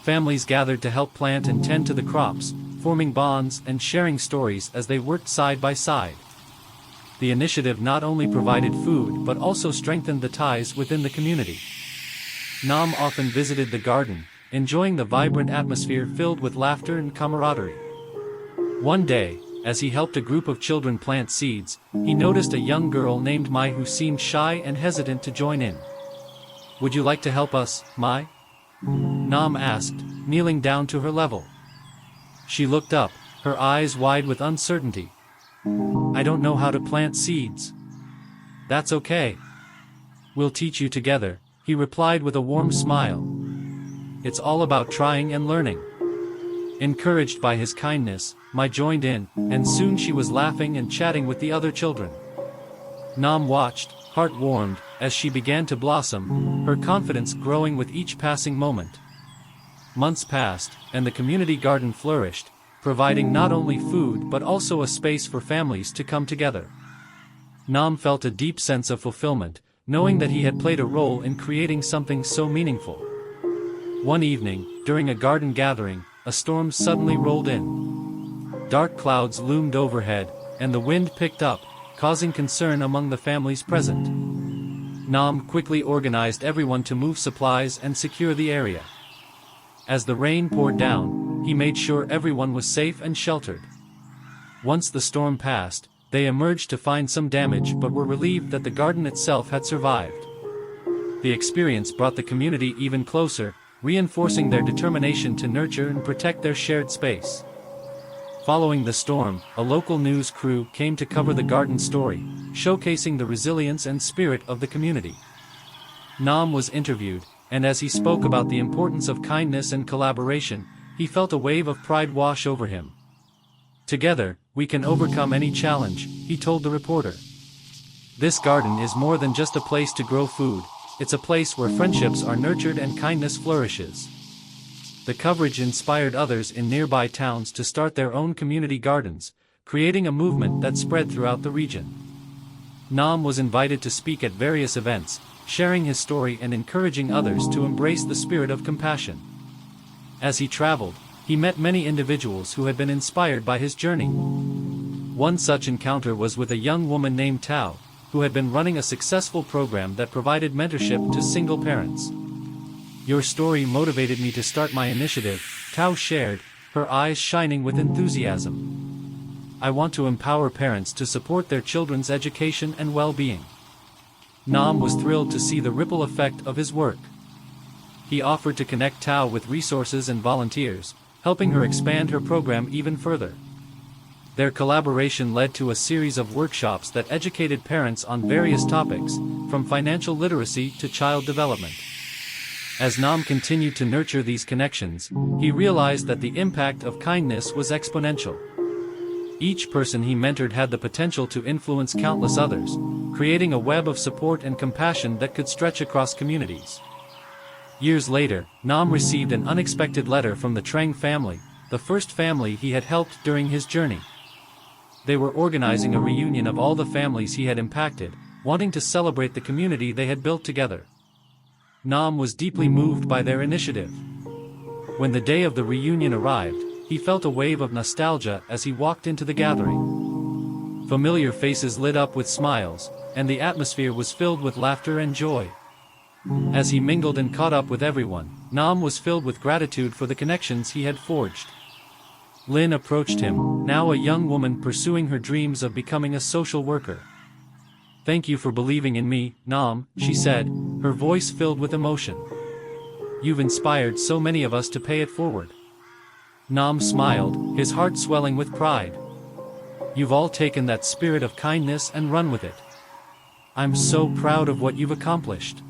[SPEAKER 1] Families gathered to help plant and tend to the crops, forming bonds and sharing stories as they worked side by side. The initiative not only provided food but also strengthened the ties within the community. Nam often visited the garden, enjoying the vibrant atmosphere filled with laughter and camaraderie. One day, as he helped a group of children plant seeds, he noticed a young girl named Mai who seemed shy and hesitant to join in. "Would you like to help us, Mai?" Nam asked, kneeling down to her level. She looked up, her eyes wide with uncertainty. "I don't know how to plant seeds." "That's okay. We'll teach you together," he replied with a warm smile. "It's all about trying and learning." Encouraged by his kindness, Mai joined in, and soon she was laughing and chatting with the other children. Nam watched, heart warmed, as she began to blossom, her confidence growing with each passing moment. Months passed, and the community garden flourished, providing not only food but also a space for families to come together. Nam felt a deep sense of fulfillment, knowing that he had played a role in creating something so meaningful. One evening, during a garden gathering, a storm suddenly rolled in. Dark clouds loomed overhead, and the wind picked up, causing concern among the families present. Nam quickly organized everyone to move supplies and secure the area. As the rain poured down, he made sure everyone was safe and sheltered. Once the storm passed, they emerged to find some damage but were relieved that the garden itself had survived. The experience brought the community even closer, reinforcing their determination to nurture and protect their shared space. Following the storm, a local news crew came to cover the garden story, showcasing the resilience and spirit of the community. Nam was interviewed, and as he spoke about the importance of kindness and collaboration, he felt a wave of pride wash over him. "Together, we can overcome any challenge," he told the reporter. "This garden is more than just a place to grow food, it's a place where friendships are nurtured and kindness flourishes." The coverage inspired others in nearby towns to start their own community gardens, creating a movement that spread throughout the region. Nam was invited to speak at various events, sharing his story and encouraging others to embrace the spirit of compassion. As he traveled, he met many individuals who had been inspired by his journey. One such encounter was with a young woman named Tao, who had been running a successful program that provided mentorship to single parents. "Your story motivated me to start my initiative," Tao shared, her eyes shining with enthusiasm. "I want to empower parents to support their children's education and well-being." Nam was thrilled to see the ripple effect of his work. He offered to connect Tao with resources and volunteers, helping her expand her program even further. Their collaboration led to a series of workshops that educated parents on various topics, from financial literacy to child development. As Nam continued to nurture these connections, he realized that the impact of kindness was exponential. Each person he mentored had the potential to influence countless others, creating a web of support and compassion that could stretch across communities. Years later, Nam received an unexpected letter from the Trang family, the first family he had helped during his journey. They were organizing a reunion of all the families he had impacted, wanting to celebrate the community they had built together. Nam was deeply moved by their initiative. When the day of the reunion arrived, he felt a wave of nostalgia as he walked into the gathering. Familiar faces lit up with smiles, and the atmosphere was filled with laughter and joy. As he mingled and caught up with everyone, Nam was filled with gratitude for the connections he had forged. Lin approached him, now a young woman pursuing her dreams of becoming a social worker. "Thank you for believing in me, Nam," she said, her voice filled with emotion. "You've inspired so many of us to pay it forward." Nam smiled, his heart swelling with pride. "You've all taken that spirit of kindness and run with it. I'm so proud of what you've accomplished."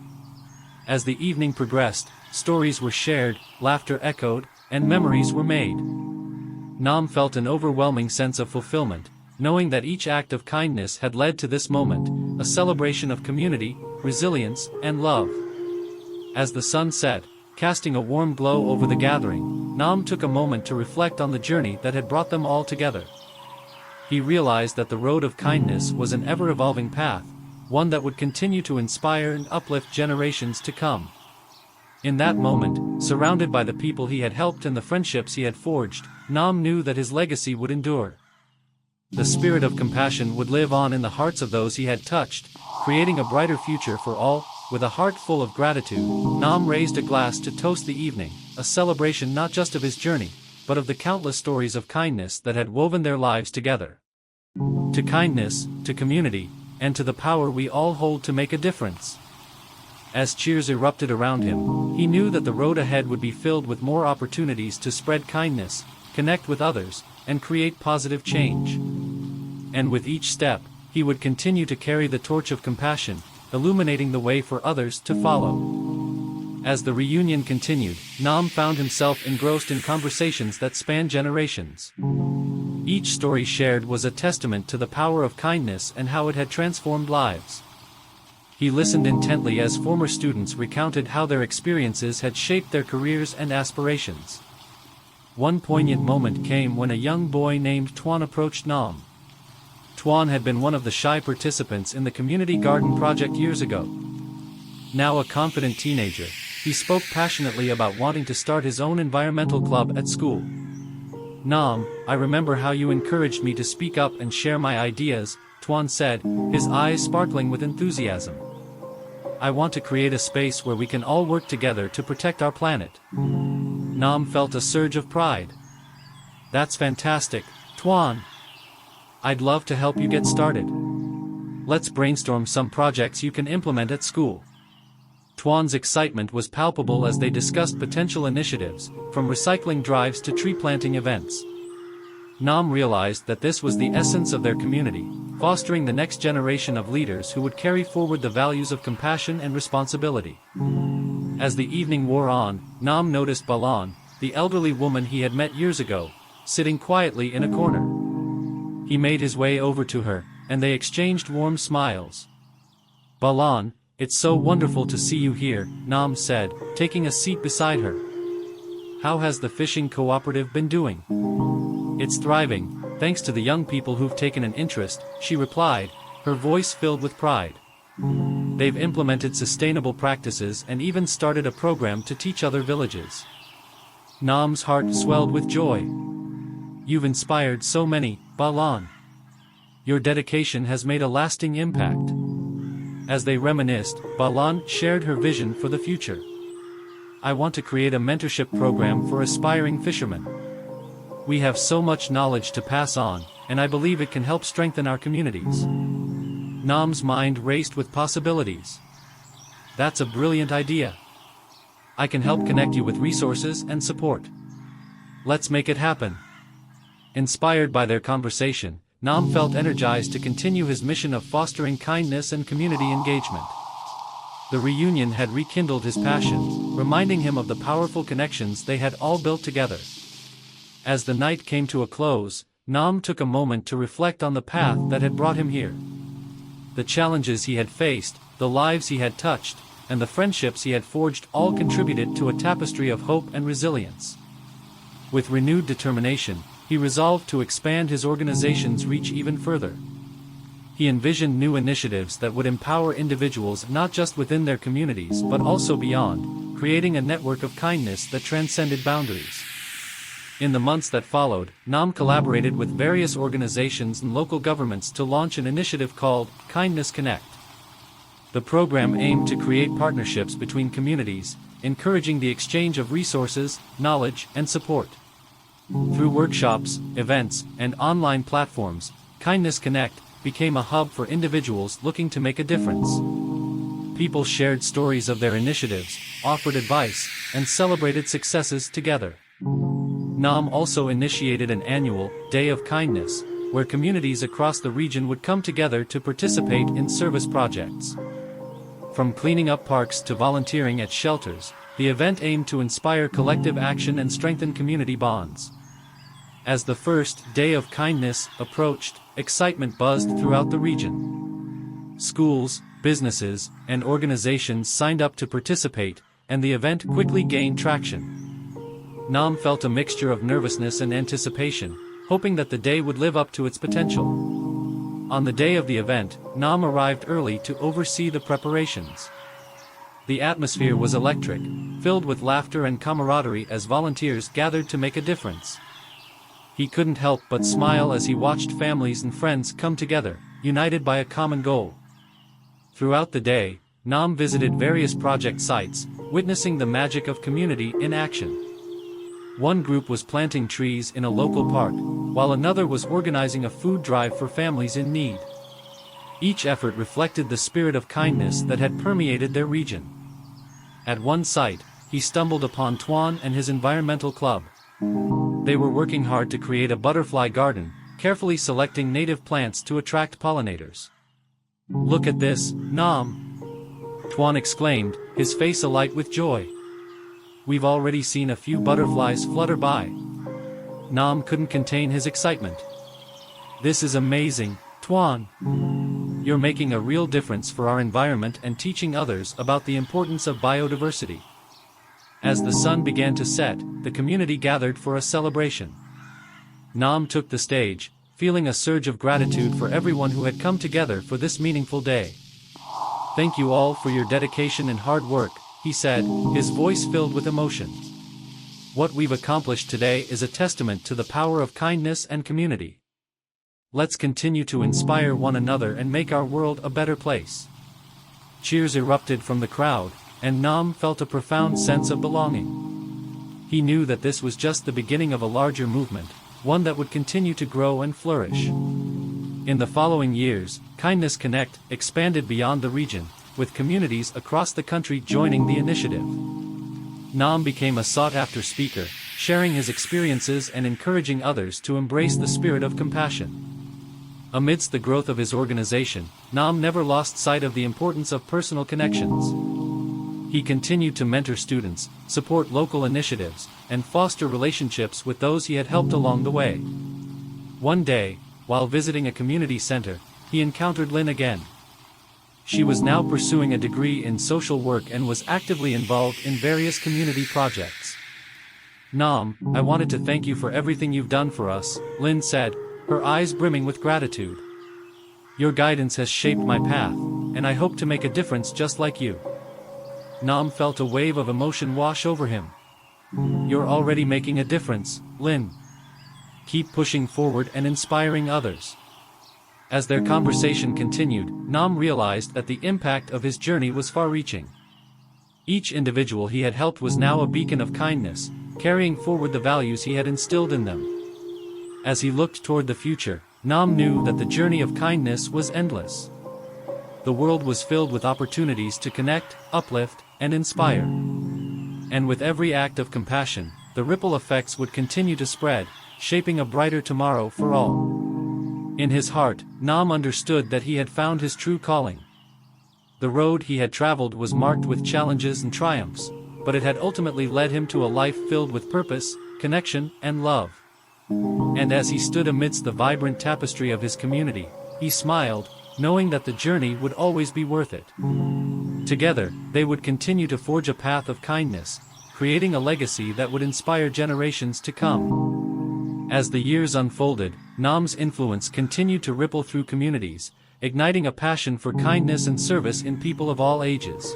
[SPEAKER 1] As the evening progressed, stories were shared, laughter echoed, and memories were made. Nam felt an overwhelming sense of fulfillment, knowing that each act of kindness had led to this moment, a celebration of community, resilience, and love. As the sun set, casting a warm glow over the gathering, Nam took a moment to reflect on the journey that had brought them all together. He realized that the road of kindness was an ever-evolving path, one that would continue to inspire and uplift generations to come. In that moment, surrounded by the people he had helped and the friendships he had forged, Nam knew that his legacy would endure. The spirit of compassion would live on in the hearts of those he had touched, creating a brighter future for all. With a heart full of gratitude, Nam raised a glass to toast the evening, a celebration not just of his journey, but of the countless stories of kindness that had woven their lives together. To kindness, to community, and to the power we all hold to make a difference. As cheers erupted around him, he knew that the road ahead would be filled with more opportunities to spread kindness, connect with others, and create positive change. And with each step, he would continue to carry the torch of compassion, illuminating the way for others to follow. As the reunion continued, Nam found himself engrossed in conversations that spanned generations. Each story shared was a testament to the power of kindness and how it had transformed lives. He listened intently as former students recounted how their experiences had shaped their careers and aspirations. One poignant moment came when a young boy named Tuan approached Nam. Tuan had been one of the shy participants in the community garden project years ago. Now a confident teenager, he spoke passionately about wanting to start his own environmental club at school. "Nam, I remember how you encouraged me to speak up and share my ideas," Tuan said, his eyes sparkling with enthusiasm. "I want to create a space where we can all work together to protect our planet." Nam felt a surge of pride. "That's fantastic, Tuan. I'd love to help you get started. Let's brainstorm some projects you can implement at school." Tuan's excitement was palpable as they discussed potential initiatives, from recycling drives to tree planting events. Nam realized that this was the essence of their community, fostering the next generation of leaders who would carry forward the values of compassion and responsibility. As the evening wore on, Nam noticed Balan, the elderly woman he had met years ago, sitting quietly in a corner. He made his way over to her, and they exchanged warm smiles. "Balan, it's so wonderful to see you here," Nam said, taking a seat beside her. "How has the fishing cooperative been doing?" "It's thriving, thanks to the young people who've taken an interest," she replied, her voice filled with pride. "They've implemented sustainable practices and even started a program to teach other villages." Nam's heart swelled with joy. "You've inspired so many, Balan. Your dedication has made a lasting impact." As they reminisced, Balan shared her vision for the future. "I want to create a mentorship program for aspiring fishermen. We have so much knowledge to pass on, and I believe it can help strengthen our communities." Nam's mind raced with possibilities. "That's a brilliant idea. I can help connect you with resources and support. Let's make it happen." Inspired by their conversation, Nam felt energized to continue his mission of fostering kindness and community engagement. The reunion had rekindled his passion, reminding him of the powerful connections they had all built together. As the night came to a close, Nam took a moment to reflect on the path that had brought him here. The challenges he had faced, the lives he had touched, and the friendships he had forged all contributed to a tapestry of hope and resilience. With renewed determination, he resolved to expand his organization's reach even further. He envisioned new initiatives that would empower individuals not just within their communities but also beyond, creating a network of kindness that transcended boundaries. In the months that followed, Nam collaborated with various organizations and local governments to launch an initiative called Kindness Connect. The program aimed to create partnerships between communities, encouraging the exchange of resources, knowledge, and support. Through workshops, events, and online platforms, Kindness Connect became a hub for individuals looking to make a difference. People shared stories of their initiatives, offered advice, and celebrated successes together. Nam also initiated an annual Day of Kindness, where communities across the region would come together to participate in service projects. From cleaning up parks to volunteering at shelters, the event aimed to inspire collective action and strengthen community bonds. As the first Day of Kindness approached, excitement buzzed throughout the region. Schools, businesses, and organizations signed up to participate, and the event quickly gained traction. Nam felt a mixture of nervousness and anticipation, hoping that the day would live up to its potential. On the day of the event, Nam arrived early to oversee the preparations. The atmosphere was electric, filled with laughter and camaraderie as volunteers gathered to make a difference. He couldn't help but smile as he watched families and friends come together, united by a common goal. Throughout the day, Nam visited various project sites, witnessing the magic of community in action. One group was planting trees in a local park, while another was organizing a food drive for families in need. Each effort reflected the spirit of kindness that had permeated their region. At one site, he stumbled upon Tuan and his environmental club. They were working hard to create a butterfly garden, carefully selecting native plants to attract pollinators. "Look at this, Nam!" Tuan exclaimed, his face alight with joy. "We've already seen a few butterflies flutter by." Nam couldn't contain his excitement. "This is amazing, Tuan! You're making a real difference for our environment and teaching others about the importance of biodiversity." As the sun began to set, the community gathered for a celebration. Nam took the stage, feeling a surge of gratitude for everyone who had come together for this meaningful day. "Thank you all for your dedication and hard work," he said, his voice filled with emotion. "What we've accomplished today is a testament to the power of kindness and community. Let's continue to inspire one another and make our world a better place." Cheers erupted from the crowd, and Nam felt a profound sense of belonging. He knew that this was just the beginning of a larger movement, one that would continue to grow and flourish. In the following years, Kindness Connect expanded beyond the region, with communities across the country joining the initiative. Nam became a sought-after speaker, sharing his experiences and encouraging others to embrace the spirit of compassion. Amidst the growth of his organization, Nam never lost sight of the importance of personal connections. He continued to mentor students, support local initiatives, and foster relationships with those he had helped along the way. One day, while visiting a community center, he encountered Lynn again. She was now pursuing a degree in social work and was actively involved in various community projects. "Nam, I wanted to thank you for everything you've done for us," Lynn said, her eyes brimming with gratitude. "Your guidance has shaped my path, and I hope to make a difference just like you." Nam felt a wave of emotion wash over him. "You're already making a difference, Lynn. Keep pushing forward and inspiring others." As their conversation continued, Nam realized that the impact of his journey was far-reaching. Each individual he had helped was now a beacon of kindness, carrying forward the values he had instilled in them. As he looked toward the future, Nam knew that the journey of kindness was endless. The world was filled with opportunities to connect, uplift, and inspire. And with every act of compassion, the ripple effects would continue to spread, shaping a brighter tomorrow for all. In his heart, Nam understood that he had found his true calling. The road he had traveled was marked with challenges and triumphs, but it had ultimately led him to a life filled with purpose, connection, and love. And as he stood amidst the vibrant tapestry of his community, he smiled, knowing that the journey would always be worth it. Together, they would continue to forge a path of kindness, creating a legacy that would inspire generations to come. As the years unfolded, Nam's influence continued to ripple through communities, igniting a passion for kindness and service in people of all ages.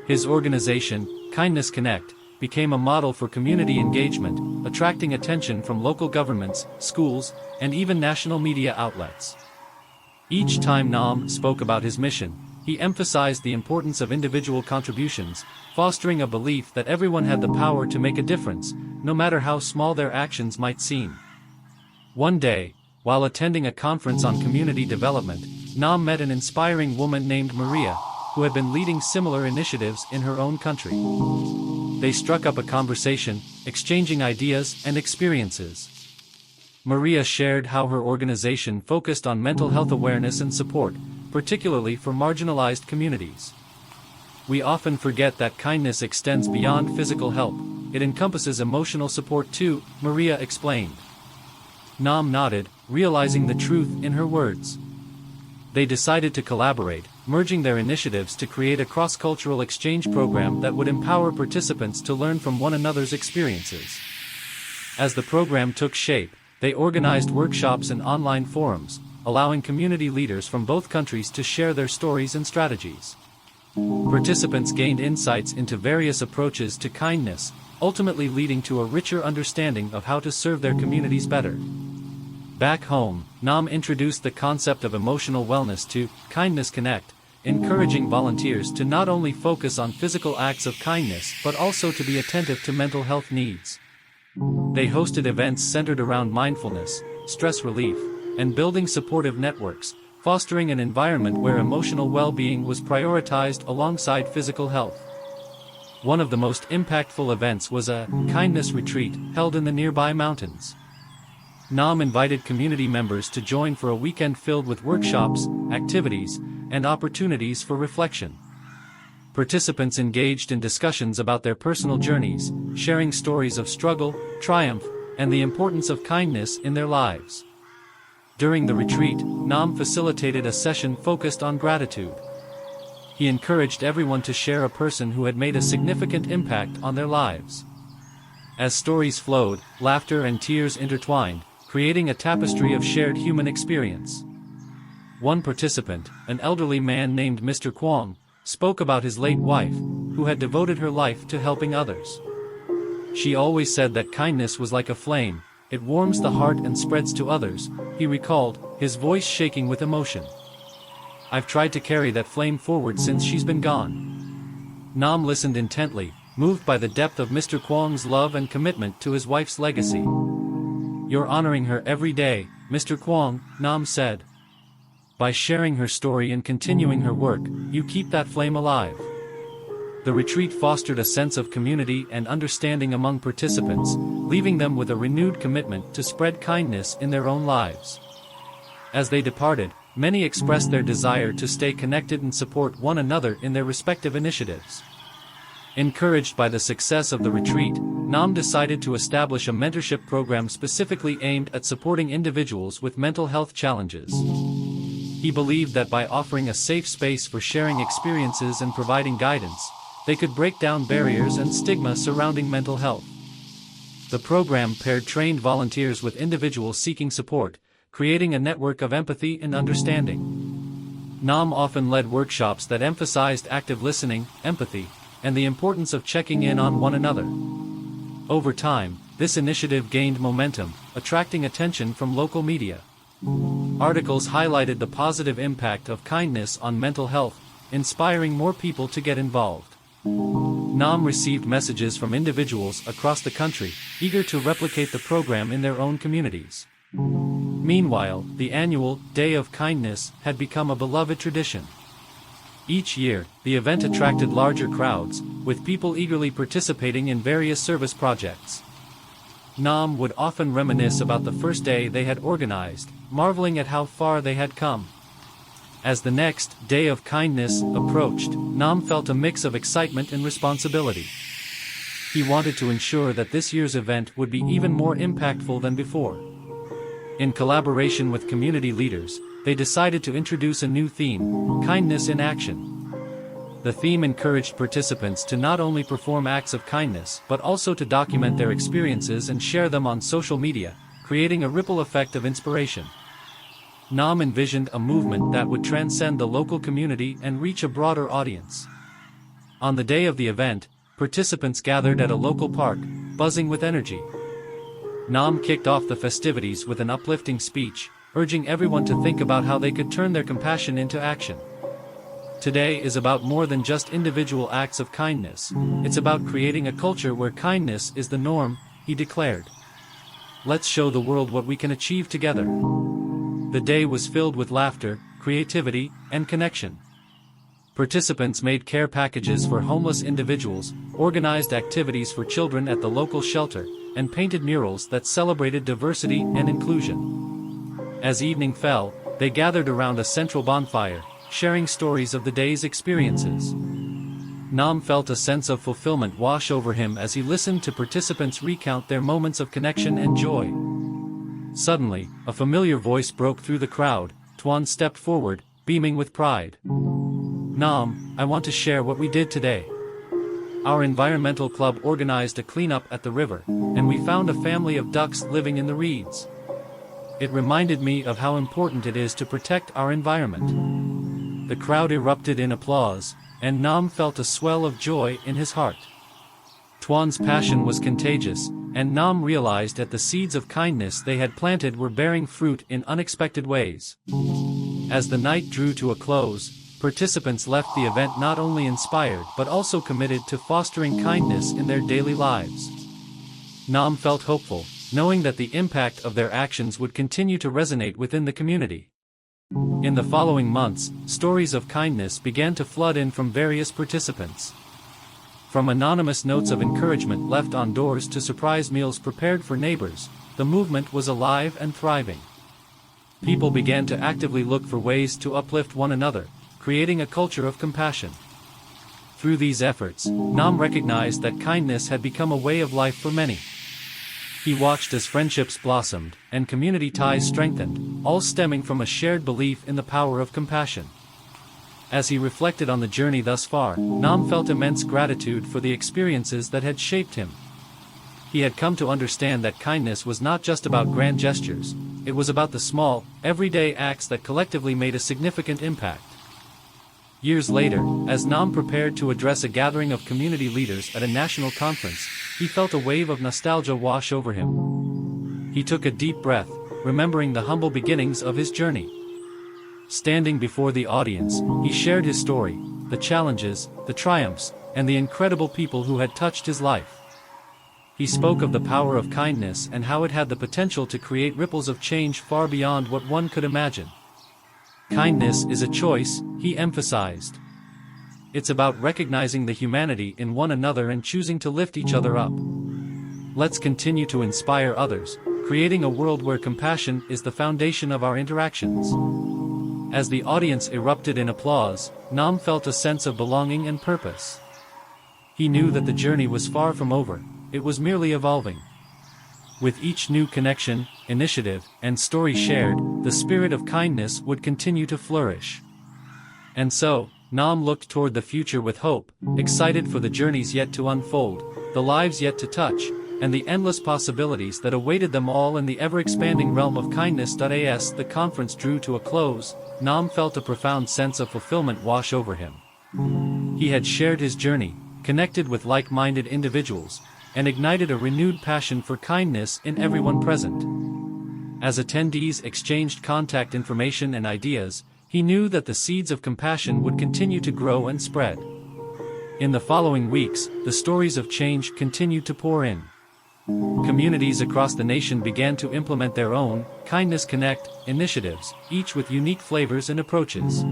[SPEAKER 1] His organization, Kindness Connect, became a model for community engagement, attracting attention from local governments, schools, and even national media outlets. Each time Nam spoke about his mission, he emphasized the importance of individual contributions, fostering a belief that everyone had the power to make a difference, no matter how small their actions might seem. One day, while attending a conference on community development, Nam met an inspiring woman named Maria, who had been leading similar initiatives in her own country. They struck up a conversation, exchanging ideas and experiences. Maria shared how her organization focused on mental health awareness and support, particularly for marginalized communities. "We often forget that kindness extends beyond physical help, it encompasses emotional support too," Maria explained. Nam nodded, realizing the truth in her words. They decided to collaborate, merging their initiatives to create a cross-cultural exchange program that would empower participants to learn from one another's experiences. As the program took shape, they organized workshops and online forums, allowing community leaders from both countries to share their stories and strategies. Participants gained insights into various approaches to kindness, ultimately leading to a richer understanding of how to serve their communities better. Back home, Nam introduced the concept of emotional wellness to Kindness Connect, encouraging volunteers to not only focus on physical acts of kindness but also to be attentive to mental health needs. They hosted events centered around mindfulness, stress relief, and building supportive networks, fostering an environment where emotional well-being was prioritized alongside physical health. One of the most impactful events was a kindness retreat held in the nearby mountains. Nam invited community members to join for a weekend filled with workshops, activities, and opportunities for reflection. Participants engaged in discussions about their personal journeys, sharing stories of struggle, triumph, and the importance of kindness in their lives. During the retreat, Nam facilitated a session focused on gratitude. He encouraged everyone to share a person who had made a significant impact on their lives. As stories flowed, laughter and tears intertwined, creating a tapestry of shared human experience. One participant, an elderly man named Mr. Kwong, spoke about his late wife, who had devoted her life to helping others. She always said that kindness was like a flame, it warms the heart and spreads to others, he recalled, his voice shaking with emotion. I've tried to carry that flame forward since she's been gone. Nam listened intently, moved by the depth of Mr. Kwong's love and commitment to his wife's legacy. You're honoring her every day, Mr. Kwong, Nam said. By sharing her story and continuing her work, you keep that flame alive. The retreat fostered a sense of community and understanding among participants, leaving them with a renewed commitment to spread kindness in their own lives. As they departed, many expressed their desire to stay connected and support one another in their respective initiatives. Encouraged by the success of the retreat, Nam decided to establish a mentorship program specifically aimed at supporting individuals with mental health challenges. He believed that by offering a safe space for sharing experiences and providing guidance, they could break down barriers and stigma surrounding mental health. The program paired trained volunteers with individuals seeking support, creating a network of empathy and understanding. Nam often led workshops that emphasized active listening, empathy, and the importance of checking in on one another. Over time, this initiative gained momentum, attracting attention from local media. Articles highlighted the positive impact of kindness on mental health, inspiring more people to get involved. Nam received messages from individuals across the country, eager to replicate the program in their own communities. Meanwhile, the annual Day of Kindness had become a beloved tradition. Each year, the event attracted larger crowds, with people eagerly participating in various service projects. Nam would often reminisce about the first day they had organized, marveling at how far they had come. As the next Day of Kindness approached, Nam felt a mix of excitement and responsibility. He wanted to ensure that this year's event would be even more impactful than before. In collaboration with community leaders, they decided to introduce a new theme, Kindness in Action. The theme encouraged participants to not only perform acts of kindness but also to document their experiences and share them on social media, creating a ripple effect of inspiration. Nam envisioned a movement that would transcend the local community and reach a broader audience. On the day of the event, participants gathered at a local park, buzzing with energy. Nam kicked off the festivities with an uplifting speech, urging everyone to think about how they could turn their compassion into action. Today is about more than just individual acts of kindness, it's about creating a culture where kindness is the norm, he declared. Let's show the world what we can achieve together. The day was filled with laughter, creativity, and connection. Participants made care packages for homeless individuals, organized activities for children at the local shelter, and painted murals that celebrated diversity and inclusion. As evening fell, they gathered around a central bonfire, sharing stories of the day's experiences. Nam felt a sense of fulfillment wash over him as he listened to participants recount their moments of connection and joy. Suddenly, a familiar voice broke through the crowd. Tuan stepped forward, beaming with pride. Nam, I want to share what we did today. Our environmental club organized a cleanup at the river, and we found a family of ducks living in the reeds. It reminded me of how important it is to protect our environment. The crowd erupted in applause, and Nam felt a swell of joy in his heart. Tuan's passion was contagious, and Nam realized that the seeds of kindness they had planted were bearing fruit in unexpected ways. As the night drew to a close, participants left the event not only inspired but also committed to fostering kindness in their daily lives. Nam felt hopeful, knowing that the impact of their actions would continue to resonate within the community. In the following months, stories of kindness began to flood in from various participants. From anonymous notes of encouragement left on doors to surprise meals prepared for neighbors, the movement was alive and thriving. People began to actively look for ways to uplift one another, creating a culture of compassion. Through these efforts, Nam recognized that kindness had become a way of life for many. He watched as friendships blossomed, and community ties strengthened, all stemming from a shared belief in the power of compassion. As he reflected on the journey thus far, Nam felt immense gratitude for the experiences that had shaped him. He had come to understand that kindness was not just about grand gestures, it was about the small, everyday acts that collectively made a significant impact. Years later, as Nam prepared to address a gathering of community leaders at a national conference, he felt a wave of nostalgia wash over him. He took a deep breath, remembering the humble beginnings of his journey. Standing before the audience, he shared his story, the challenges, the triumphs, and the incredible people who had touched his life. He spoke of the power of kindness and how it had the potential to create ripples of change far beyond what one could imagine. Kindness is a choice, he emphasized. It's about recognizing the humanity in one another and choosing to lift each other up. Let's continue to inspire others, creating a world where compassion is the foundation of our interactions. As the audience erupted in applause, Nam felt a sense of belonging and purpose. He knew that the journey was far from over, it was merely evolving. With each new connection, initiative, and story shared, the spirit of kindness would continue to flourish. And so, Nam looked toward the future with hope, excited for the journeys yet to unfold, the lives yet to touch, and the endless possibilities that awaited them all in the ever-expanding realm of kindness. As the conference drew to a close, Nam felt a profound sense of fulfillment wash over him. He had shared his journey, connected with like-minded individuals, and ignited a renewed passion for kindness in everyone present. As attendees exchanged contact information and ideas, he knew that the seeds of compassion would continue to grow and spread. In the following weeks, the stories of change continued to pour in. Communities across the nation began to implement their own Kindness Connect initiatives, each with unique flavors and approaches.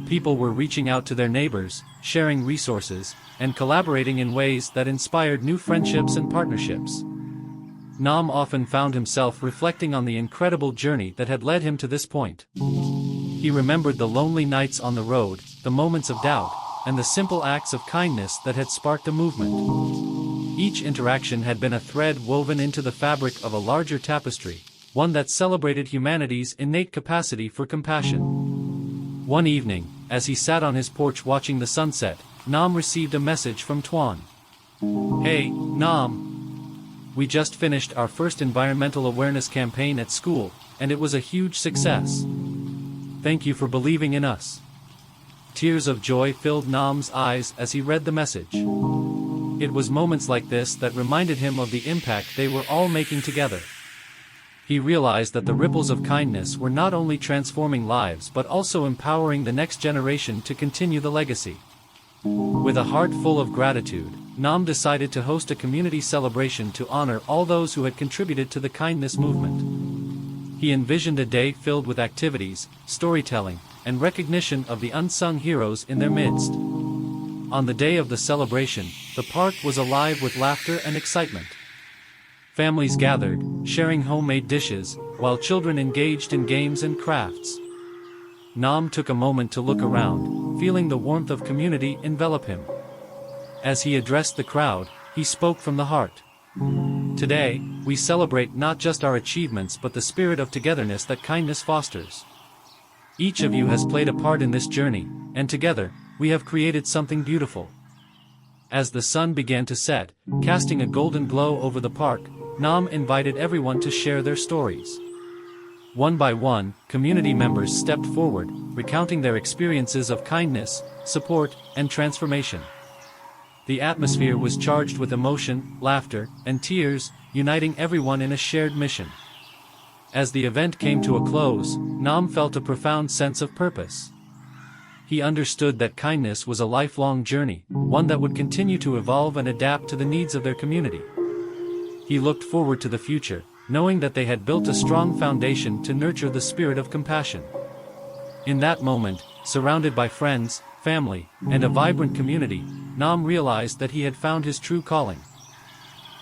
[SPEAKER 1] People were reaching out to their neighbors, sharing resources, and collaborating in ways that inspired new friendships and partnerships. Nam often found himself reflecting on the incredible journey that had led him to this point. He remembered the lonely nights on the road, the moments of doubt, and the simple acts of kindness that had sparked a movement. Each interaction had been a thread woven into the fabric of a larger tapestry, one that celebrated humanity's innate capacity for compassion. One evening, as he sat on his porch watching the sunset, Nam received a message from Tuan. "Hey, Nam. We just finished our first environmental awareness campaign at school, and it was a huge success. Thank you for believing in us." Tears of joy filled Nam's eyes as he read the message. It was moments like this that reminded him of the impact they were all making together. He realized that the ripples of kindness were not only transforming lives but also empowering the next generation to continue the legacy. With a heart full of gratitude, Nam decided to host a community celebration to honor all those who had contributed to the kindness movement. He envisioned a day filled with activities, storytelling, and recognition of the unsung heroes in their midst. On the day of the celebration, the park was alive with laughter and excitement. Families gathered, sharing homemade dishes, while children engaged in games and crafts. Nam took a moment to look around, feeling the warmth of community envelop him. As he addressed the crowd, he spoke from the heart. "Today, we celebrate not just our achievements but the spirit of togetherness that kindness fosters. Each of you has played a part in this journey, and together, we have created something beautiful." As the sun began to set, casting a golden glow over the park, Nam invited everyone to share their stories. One by one, community members stepped forward, recounting their experiences of kindness, support, and transformation. The atmosphere was charged with emotion, laughter, and tears, uniting everyone in a shared mission. As the event came to a close, Nam felt a profound sense of purpose. He understood that kindness was a lifelong journey, one that would continue to evolve and adapt to the needs of their community. He looked forward to the future, knowing that they had built a strong foundation to nurture the spirit of compassion. In that moment, surrounded by friends, family, and a vibrant community, Nam realized that he had found his true calling.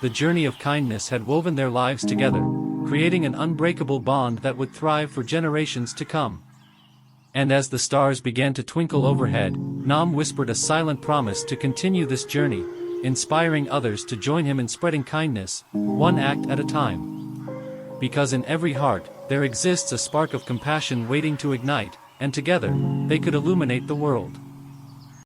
[SPEAKER 1] The journey of kindness had woven their lives together, creating an unbreakable bond that would thrive for generations to come. And as the stars began to twinkle overhead, Nam whispered a silent promise to continue this journey, inspiring others to join him in spreading kindness, one act at a time. Because in every heart, there exists a spark of compassion waiting to ignite, and together, they could illuminate the world.